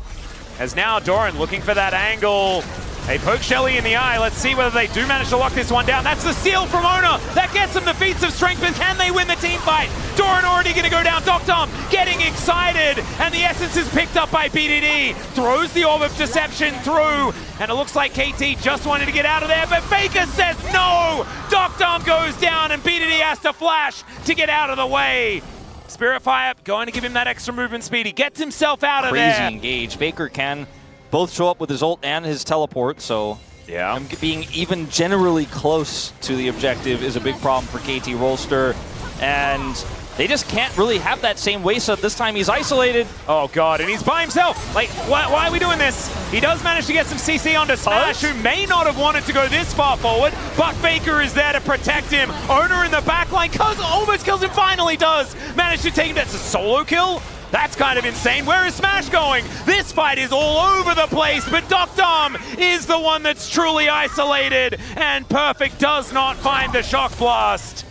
As now Doran looking for that angle. They poke Shelly in the eye. Let's see whether they do manage to lock this one down. That's the steal from Ona. That gets them the feats of strength, but can they win the team fight? Doran already going to go down. Dogdom getting excited, and the essence is picked up by BDD. Throws the Orb of Deception through, and it looks like KT just wanted to get out of there, but Faker says no! Dogdom goes down, and BDD has to flash to get out of the way. Spirit Fire going to give him that extra movement speed. He gets himself out of there. Crazy engage. Faker can both show up with his ult and his teleport, so yeah, being even generally close to the objective is a big problem for KT Rolster, and they just can't really have that same waste up. This time he's isolated. Oh god, and he's by himself. Like, why are we doing this? He does manage to get some CC onto Smash, who may not have wanted to go this far forward, but Faker is there to protect him. Owner in the backline, Cuz almost kills him, finally does. Managed to take him, that's a solo kill? That's kind of insane. Where is Smash going? This fight is all over the place, but Dogdom is the one that's truly isolated, and Perfect does not find the Shock Blast.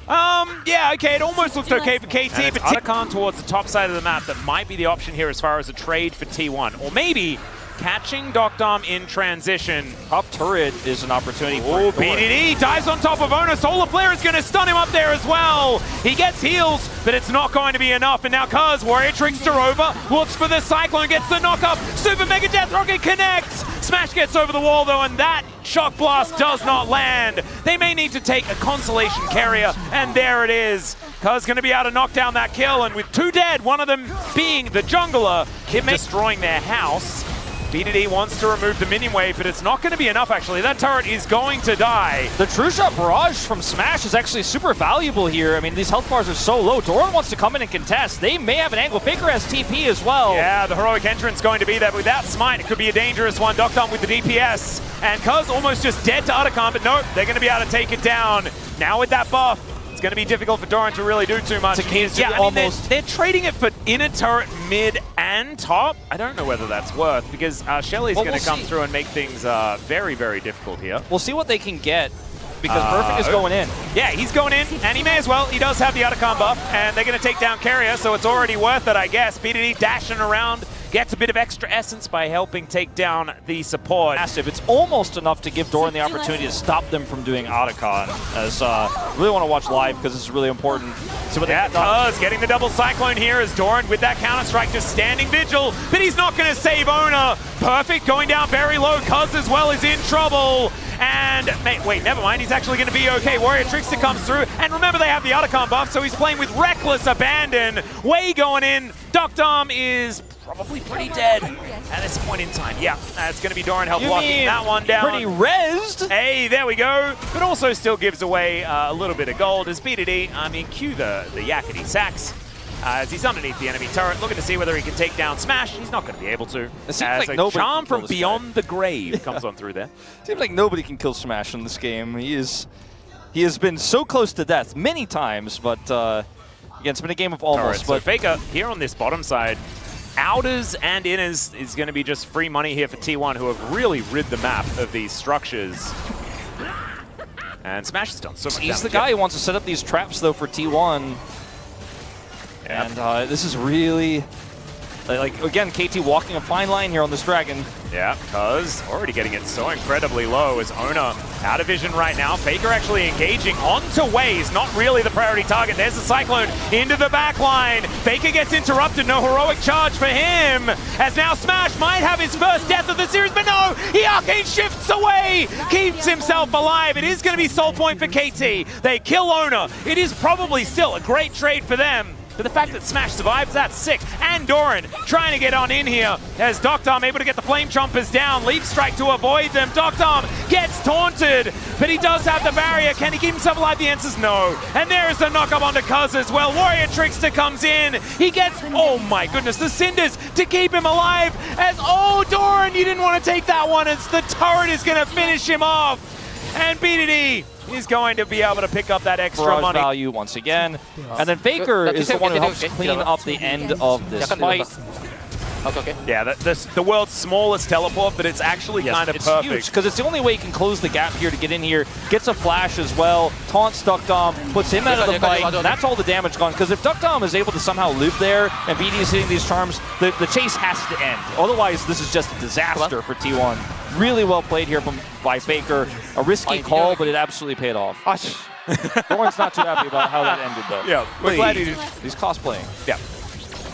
Yeah, okay, it almost looks okay for KT, but Otacon towards the top side of the map, that might be the option here as far as a trade for T1. Or maybe catching Dogdom in transition. Top turret is an opportunity for Oh, BDD dives on top of Ona. Solar Flare is going to stun him up there as well. He gets heals, but it's not going to be enough. And now Cuz, Warrior Trickster over, looks for the Cyclone, gets the knock up. Super Mega Death Rocket connects. Smash gets over the wall though, and that Shock Blast does not land. They may need to take a consolation carrier, and there it is. Cuz going to be able to knock down that kill, and with two dead, one of them being the jungler, destroying their house. BDD wants to remove the minion wave, but it's not going to be enough, actually. That turret is going to die. The True Shot Barrage from Smash is actually super valuable here. I mean, these health bars are so low. Doran wants to come in and contest. They may have an angle. Faker has TP as well. Yeah, the heroic entrance going to be there, but without Smite, it could be a dangerous one. Dogdom with the DPS. And Cuz almost just dead to Otacon, but nope, they're going to be able to take it down. Now with that buff, it's going to be difficult for Doran to really do too much. They're trading it for inner turret, mid, and top. I don't know whether that's worth, because Shelly's going to come through and make things very, very difficult here. We'll see what they can get, because Perfect is going in. Yeah, he's going in, and he may as well. He does have the Otacon buff, and they're going to take down Carrier, so it's already worth it, I guess. BDD dashing around, gets a bit of extra essence by helping take down the support. Massive. It's almost enough to give Doran the opportunity to stop them from doing Otacon, as really want to watch live because it's really important. So Cuz getting the double Cyclone here as Doran with that Counter-Strike just standing vigil, but he's not going to save Ona. Perfect going down very low. Cuz as well is in trouble. And, wait, never mind. He's actually going to be okay. Warrior Trickster comes through. And remember, they have the Otacon buff, so he's playing with reckless abandon. Wei going in. Dogdom is probably pretty dead at this point in time. Yeah, it's going to be Doran help blocking that one down. Pretty rezzed. Hey, there we go. But also still gives away a little bit of gold as BDD, I mean, cue the yakety sax. As he's underneath the enemy turret, looking to see whether he can take down Smash. He's not going to be able to. It seems like a charm from beyond the grave comes on through there. Seems like nobody can kill Smash in this game. He has been so close to death many times, but again, it's been a game of almost. So Faker here on this bottom side, outers and inners is going to be just free money here for T1, who have really rid the map of these structures. And Smash has done so much damage. He's the guy who wants to set up these traps, though, for T1. Yep. And this is really Like, again, KT walking a fine line here on this Dragon. Yeah, because already getting it so incredibly low as Ona out of vision right now. Faker actually engaging onto Waze, not really the priority target. There's the Cyclone into the back line. Faker gets interrupted, no heroic charge for him. As now Smash might have his first death of the series, but no, he arcane shifts away, keeps himself alive. It is going to be soul point for KT. They kill Ona. It is probably still a great trade for them. But the fact that Smash survives, that's sick. And Doran trying to get on in here as Doctom able to get the Flame Chompers down. Leap Strike to avoid them. Doctom gets taunted, but he does have the barrier. Can he keep himself alive? The answer's no. And there's the knock-up onto Cuz as well. Warrior Trickster comes in. He gets, oh my goodness, the Cinders to keep him alive. As, oh, Doran, you didn't want to take that one. It's the turret is going to finish him off. And BDD is going to be able to pick up that extra Barrage money. value once again. And then Faker is the one who helps clean up the end of this fight. Okay. Yeah, the world's smallest teleport, but it's actually kind of perfect. Because it's the only way he can close the gap here to get in here. Gets a flash as well. Taunts Duckdom, puts him out of the fight. That's all the damage gone. Because if Duckdom is able to somehow live there and BD is hitting these charms, the chase has to end. Otherwise, this is just a disaster for T1. Really well played here by Faker. A risky call, but it absolutely paid off. Doran's not too happy about how that ended, though. Yeah, we're glad he's cosplaying. Yeah.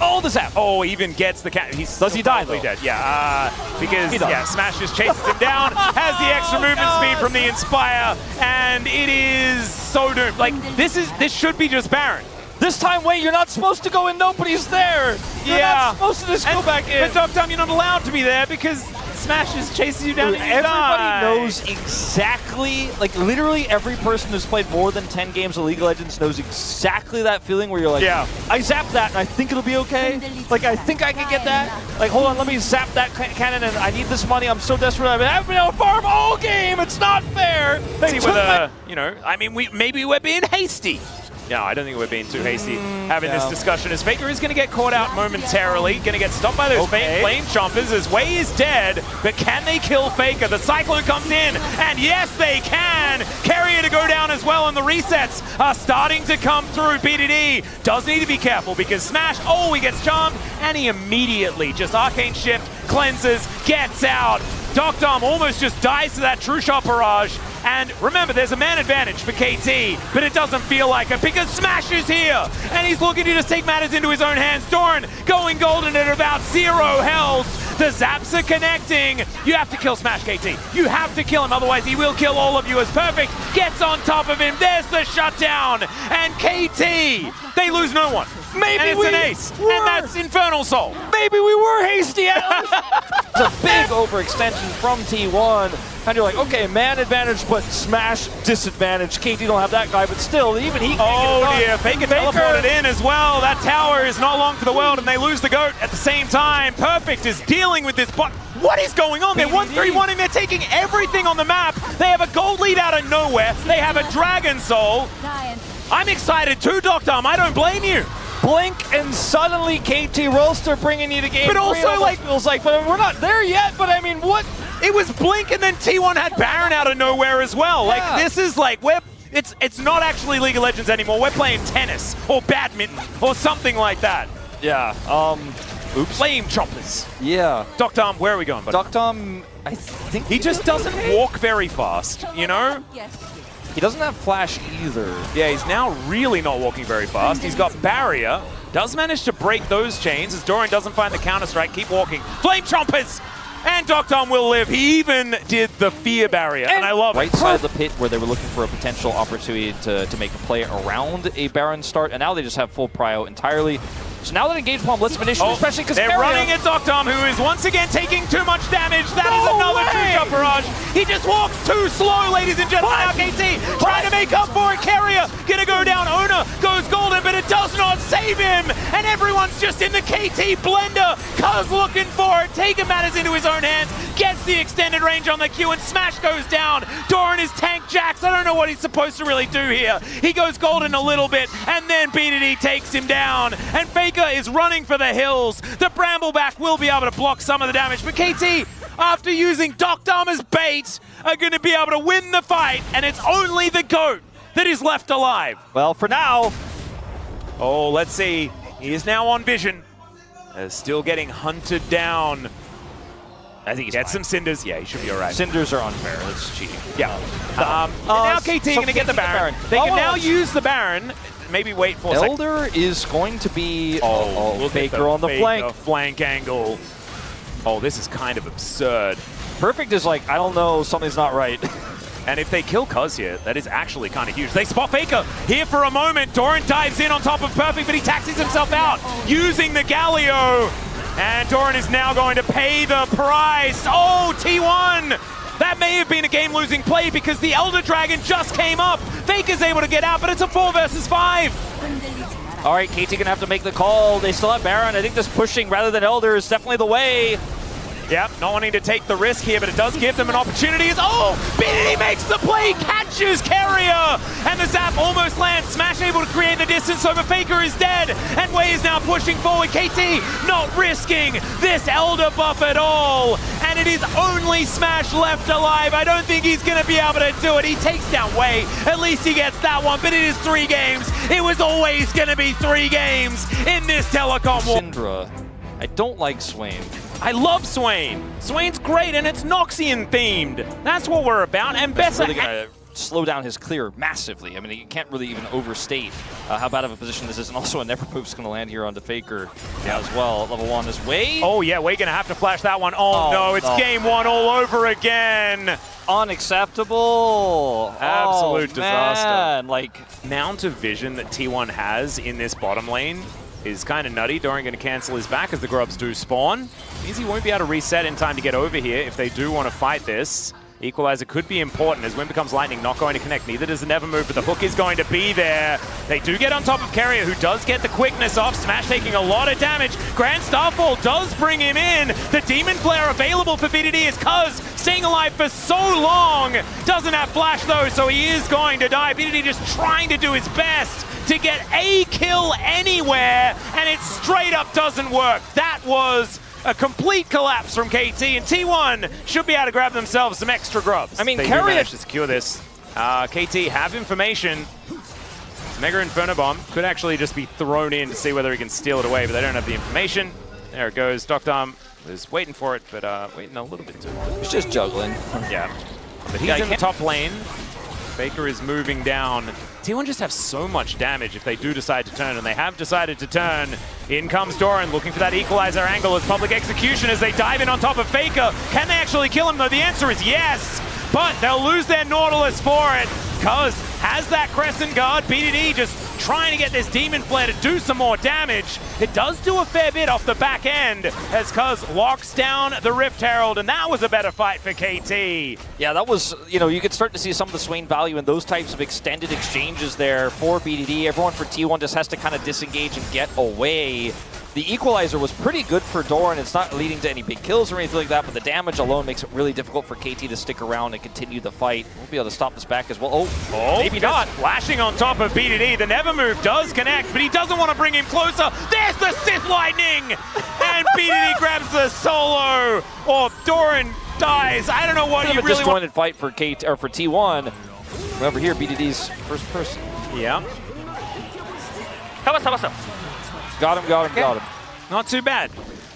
Oh, the zap! Oh, even gets the cat. Does he die, though? Dead. Yeah, because Smash just chases him down, has the extra movement speed from the Inspire, and it is so doomed. Like, this should be just Baron. This time, wait, you're not supposed to go in, nobody's there! You're not supposed to just go back in! But Doctom, you're not allowed to be there because Smash is chasing you down and you die. Everybody knows exactly, like literally every person who's played more than 10 games of League of Legends knows exactly that feeling where you're like, I zapped that and I think it'll be okay. Like, I think I can get that. Like, hold on, let me zap that cannon and I need this money. I'm so desperate. I've been able to farm all game. It's not fair. See, with you know, I mean, maybe we're being hasty. No, I don't think we're being too hasty having this discussion, as Faker is going to get caught out momentarily, going to get stopped by those Flame Chompers as Wei is dead, but can they kill Faker? The Cyclone comes in, and yes, they can! Carrier to go down as well, and the resets are starting to come through. BDD does need to be careful because Smash, he gets charmed, and he immediately just Arcane Shift, cleanses, gets out. Doctom almost just dies to that True Shot Barrage. And remember, there's a man advantage for KT, but it doesn't feel like it because Smash is here, and he's looking to just take matters into his own hands. Doran going golden at about 0 health. The zaps are connecting. You have to kill Smash, KT. You have to kill him, otherwise he will kill all of you. As Perfect gets on top of him. There's the shutdown, and KT, they lose no one. Maybe and it's an ace, and that's Infernal Soul. Maybe we were hasty. It's a big overextension from T1. And you're like, okay, man advantage, but Smash disadvantage. KT don't have that guy, but still, even he can't get it done. Faker teleported in as well. That tower is not long for the world, and they lose the GOAT at the same time. Perfect is dealing with this, but what is going on? They're 1-3-1, and they're taking everything on the map. They have a gold lead out of nowhere. They have a Dragon Soul. I'm excited too, Doctom. I don't blame you. Blink and suddenly KT Rolster bringing you the game. But also, like, feels like, but we're not there yet. But I mean, what? It was Blink, and then T1 had Baron out of nowhere as well. Yeah. Like, this is like it's not actually League of Legends anymore. We're playing tennis or badminton or something like that. Yeah. Oops. Flame Chompers. Yeah. Doctom, where are we going, buddy? Doctom, I think he just doesn't walk very fast. You know. He doesn't have flash either. Yeah, he's now really not walking very fast. He's got barrier. Does manage to break those chains as Doran doesn't find the counter-strike. Keep walking. Flame Chompers! And Doctom will live. He even did the fear barrier, and I love it. Right side of the pit where they were looking for a potential opportunity to make a play around a Baron start, and now they just have full prio entirely. So now that Engage Palm lets him initially, especially because they're running at Doctom, who is once again taking too much damage. That is another True Shot Barrage. He just walks too slow, ladies and gentlemen. Now KT trying to make up for it. Carrier gonna go down. Ona goes golden, but it does not save him. And everyone's just in the KT blender. Cuz looking for it, taking matters into his own hands. Gets the extended range on the Q, and Smash goes down. Doran is tank jacks. I don't know what he's supposed to really do here. He goes golden a little bit, and then BDD takes him down. And Faker is running for the hills. The Brambleback will be able to block some of the damage, but KT, after using Doctom as bait, are going to be able to win the fight, and it's only the GOAT that is left alive. Well, for now. Oh, let's see. He is now on vision. Still getting hunted down. I think he's Get fine. some Cinders. Yeah, he should be all right. Cinders are unfair. That's cheating. Yeah. And now KT going to get the Baron. They can now use the Baron. Maybe wait for a second. Elder is going to be Look Faker at on the Faker flank. Flank angle. Oh, this is kind of absurd. Perfect is like, I don't know, something's not right. And if they kill Cuz here, that is actually kind of huge. They spot Faker here for a moment. Doran dives in on top of Perfect, but he taxis himself out using the Galio. And Doran is now going to pay the price. Oh, T1! That may have been a game-losing play because the Elder Dragon just came up. Faker's able to get out, but it's a 4 versus 5. All right, KT gonna have to make the call. They still have Baron. I think this pushing rather than Elder is definitely the way. Yep, not wanting to take the risk here, but it does give them an opportunity. Oh, BDD makes the play, catches Carrier, and the zap almost lands. Smash able to create the distance over Faker is dead, and Wei is now pushing forward. KT not risking this Elder buff at all, and it is only Smash left alive. I don't think he's going to be able to do it. He takes down Wei. At least he gets that one, but it is 3 games. It was always going to be 3 games in this telecom war. Syndra. I don't like Swain. I love Swain. Swain's great, and it's Noxian themed. That's what we're about. And That's Bessa really gonna slow down his clear massively. I mean, you can't really even overstate how bad of a position this is. And also a never move's gonna land here onto Faker as well. Level 1 is Wei. Oh yeah, we're gonna have to flash that one. Oh no, it's game 1 all over again. Unacceptable. Absolute disaster. Man. Like, Amount of vision that T1 has in this bottom lane is kind of nutty. Doran going to cancel his back as the grubs do spawn. Means he won't be able to reset in time to get over here if they do want to fight this. Equalizer could be important as Wind becomes lightning, not going to connect. Neither does the never move, but the hook is going to be there. They do get on top of Carrier, who does get the quickness off. Smash taking a lot of damage. Grand Starfall does bring him in. The Demon Flare available for BDD is Cuz staying alive for so long. Doesn't have flash though, so he is going to die. BDD just trying to do his best to get a kill anywhere, and it straight up doesn't work. That was a complete collapse from KT, and T1 should be able to grab themselves some extra grubs. I mean, they do Carrier manage to secure this. KT have information. Mega Inferno Bomb could actually just be thrown in to see whether he can steal it away, but they don't have the information. There it goes. Doctor is waiting for it, but waiting a little bit too long. he's just juggling. Yeah. But he's in the top lane. Faker is moving down. T1 just have so much damage if they do decide to turn, and they have decided to turn. In comes Doran, looking for that equalizer angle as public execution as they dive in on top of Faker. Can they actually kill him, though? The answer is yes, but they'll lose their Nautilus for it. Cuz has that Crescent Guard. BDD just trying to get this Demon Flare to do some more damage. It does do a fair bit off the back end as Cuz locks down the Rift Herald, and that was a better fight for KT. Yeah, that was, you know, you could start to see some of the Swain value in those types of extended exchanges there for BDD. Everyone for T1 just has to kind of disengage and get away. The equalizer was pretty good for Doran. It's not leading to any big kills or anything like that, but the damage alone makes it really difficult for KT to stick around and continue the fight. We'll be able to stop this back as well. Oh, maybe not. Flashing on top of BDD. The never move does connect, but he doesn't want to bring him closer. There's the Sith Lightning! And BDD grabs the solo. Or Doran dies. I don't know what you really want. Disjointed fight for KT or for T1. Remember here, BDD's first person. Yeah. Got him. Not too bad.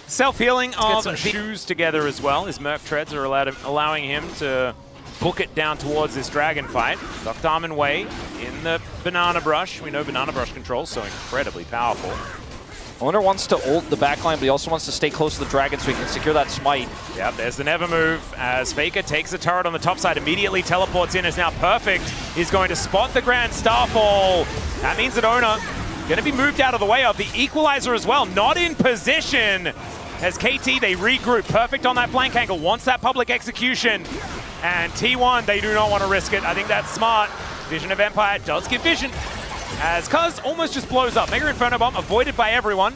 Self-healing of some shoes together as well, as Merc Treads are allowing him to book it down towards this dragon fight. Dr. Armin Wei in the Banana Brush. We know Banana Brush control is so incredibly powerful. Owner wants to ult the backline, but he also wants to stay close to the dragon so he can secure that smite. Yeah, there's the never move as Faker takes the turret on the top side, immediately teleports in, as now Perfect is going to spot the Grand Starfall. That means that Owner going to be moved out of the way of the equalizer as well, not in position. As KT, they regroup. Perfect on that flank angle, wants that public execution. And T1, they do not want to risk it. I think that's smart. Vision of Empire does give vision. As Cuz almost just blows up. Mega Inferno Bomb avoided by everyone.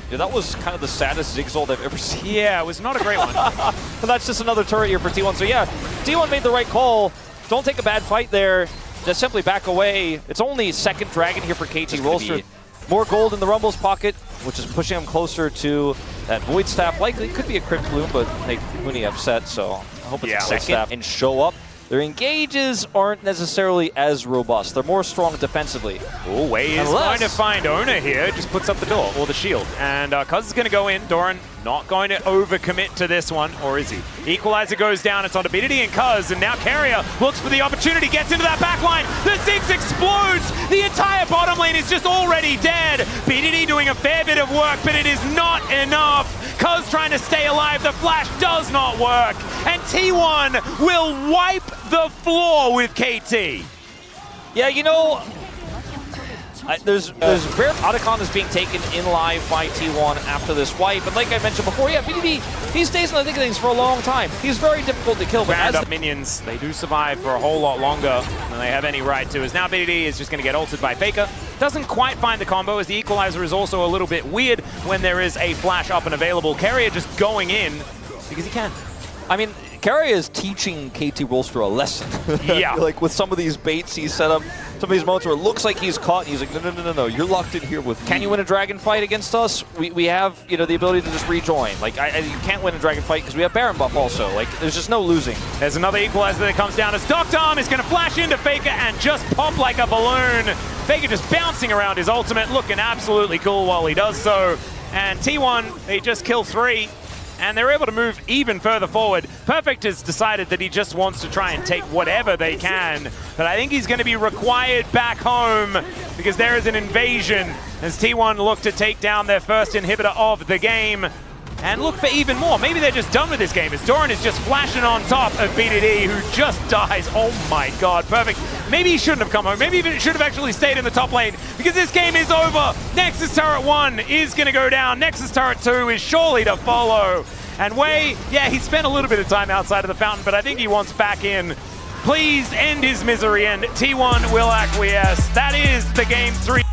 Yeah, that was kind of the saddest Zigzald I've ever seen. Yeah, it was not a great one. But that's just another turret here for T1. So yeah, T1 made the right call. Don't take a bad fight there. Just simply back away. It's only second dragon here for KT Rolster. More gold in the Rumble's pocket, which is pushing him closer to that Void Staff. Likely could be a Crypt Bloom, but they Mooney upset, so I hope it's a Six Staff. And show up their engages aren't necessarily as robust. They're more strong defensively. Oh, Wei is going to find Owner here. Just puts up the door, or the shield. And Cuz is going to go in. Doran not going to overcommit to this one, or is he? Equalizer goes down. It's on to BDD and Cuz. And now Carrier looks for the opportunity, gets into that back line. The Ziggs explodes. The entire bottom lane is just already dead. BDD doing a fair bit of work, but it is not enough. Cuz trying to stay alive. The flash does not work. And T1 will wipe the floor with KT. Yeah, you know, there's rare Otacon is being taken in live by T1 after this wipe, and like I mentioned before, yeah, BDD, he stays in the thick of things for a long time. He's very difficult to kill, but round up minions, they do survive for a whole lot longer than they have any right to, as now BDD is just going to get ulted by Faker. Doesn't quite find the combo, as the equalizer is also a little bit weird when there is a flash up and available. Carrier just going in because he can. I mean, Carrier is teaching KT Rolster a lesson. Yeah. Like with some of these baits he's set up, some of these moments where it looks like he's caught, and he's like, no, you're locked in here with me. Can you win a dragon fight against us? We have, you know, the ability to just rejoin. Like, you can't win a dragon fight because we have Baron buff also. Like, there's just no losing. There's another equalizer that comes down as Doctor Arm is going to flash into Faker and just pop like a balloon. Faker just bouncing around his ultimate, looking absolutely cool while he does so. And T1, they just kill 3. And they're able to move even further forward. Perfect has decided that he just wants to try and take whatever they can. But I think he's going to be required back home because there is an invasion as T1 look to take down their first inhibitor of the game and look for even more. Maybe they're just done with this game as Doran is just flashing on top of BDD, who just dies. Oh my god, Perfect. Maybe he shouldn't have come home. Maybe he should have actually stayed in the top lane because this game is over. Nexus Turret 1 is going to go down. Nexus Turret 2 is surely to follow. And Wei, yeah, he spent a little bit of time outside of the fountain, but I think he wants back in. Please end his misery, and T1 will acquiesce. That is the game 3.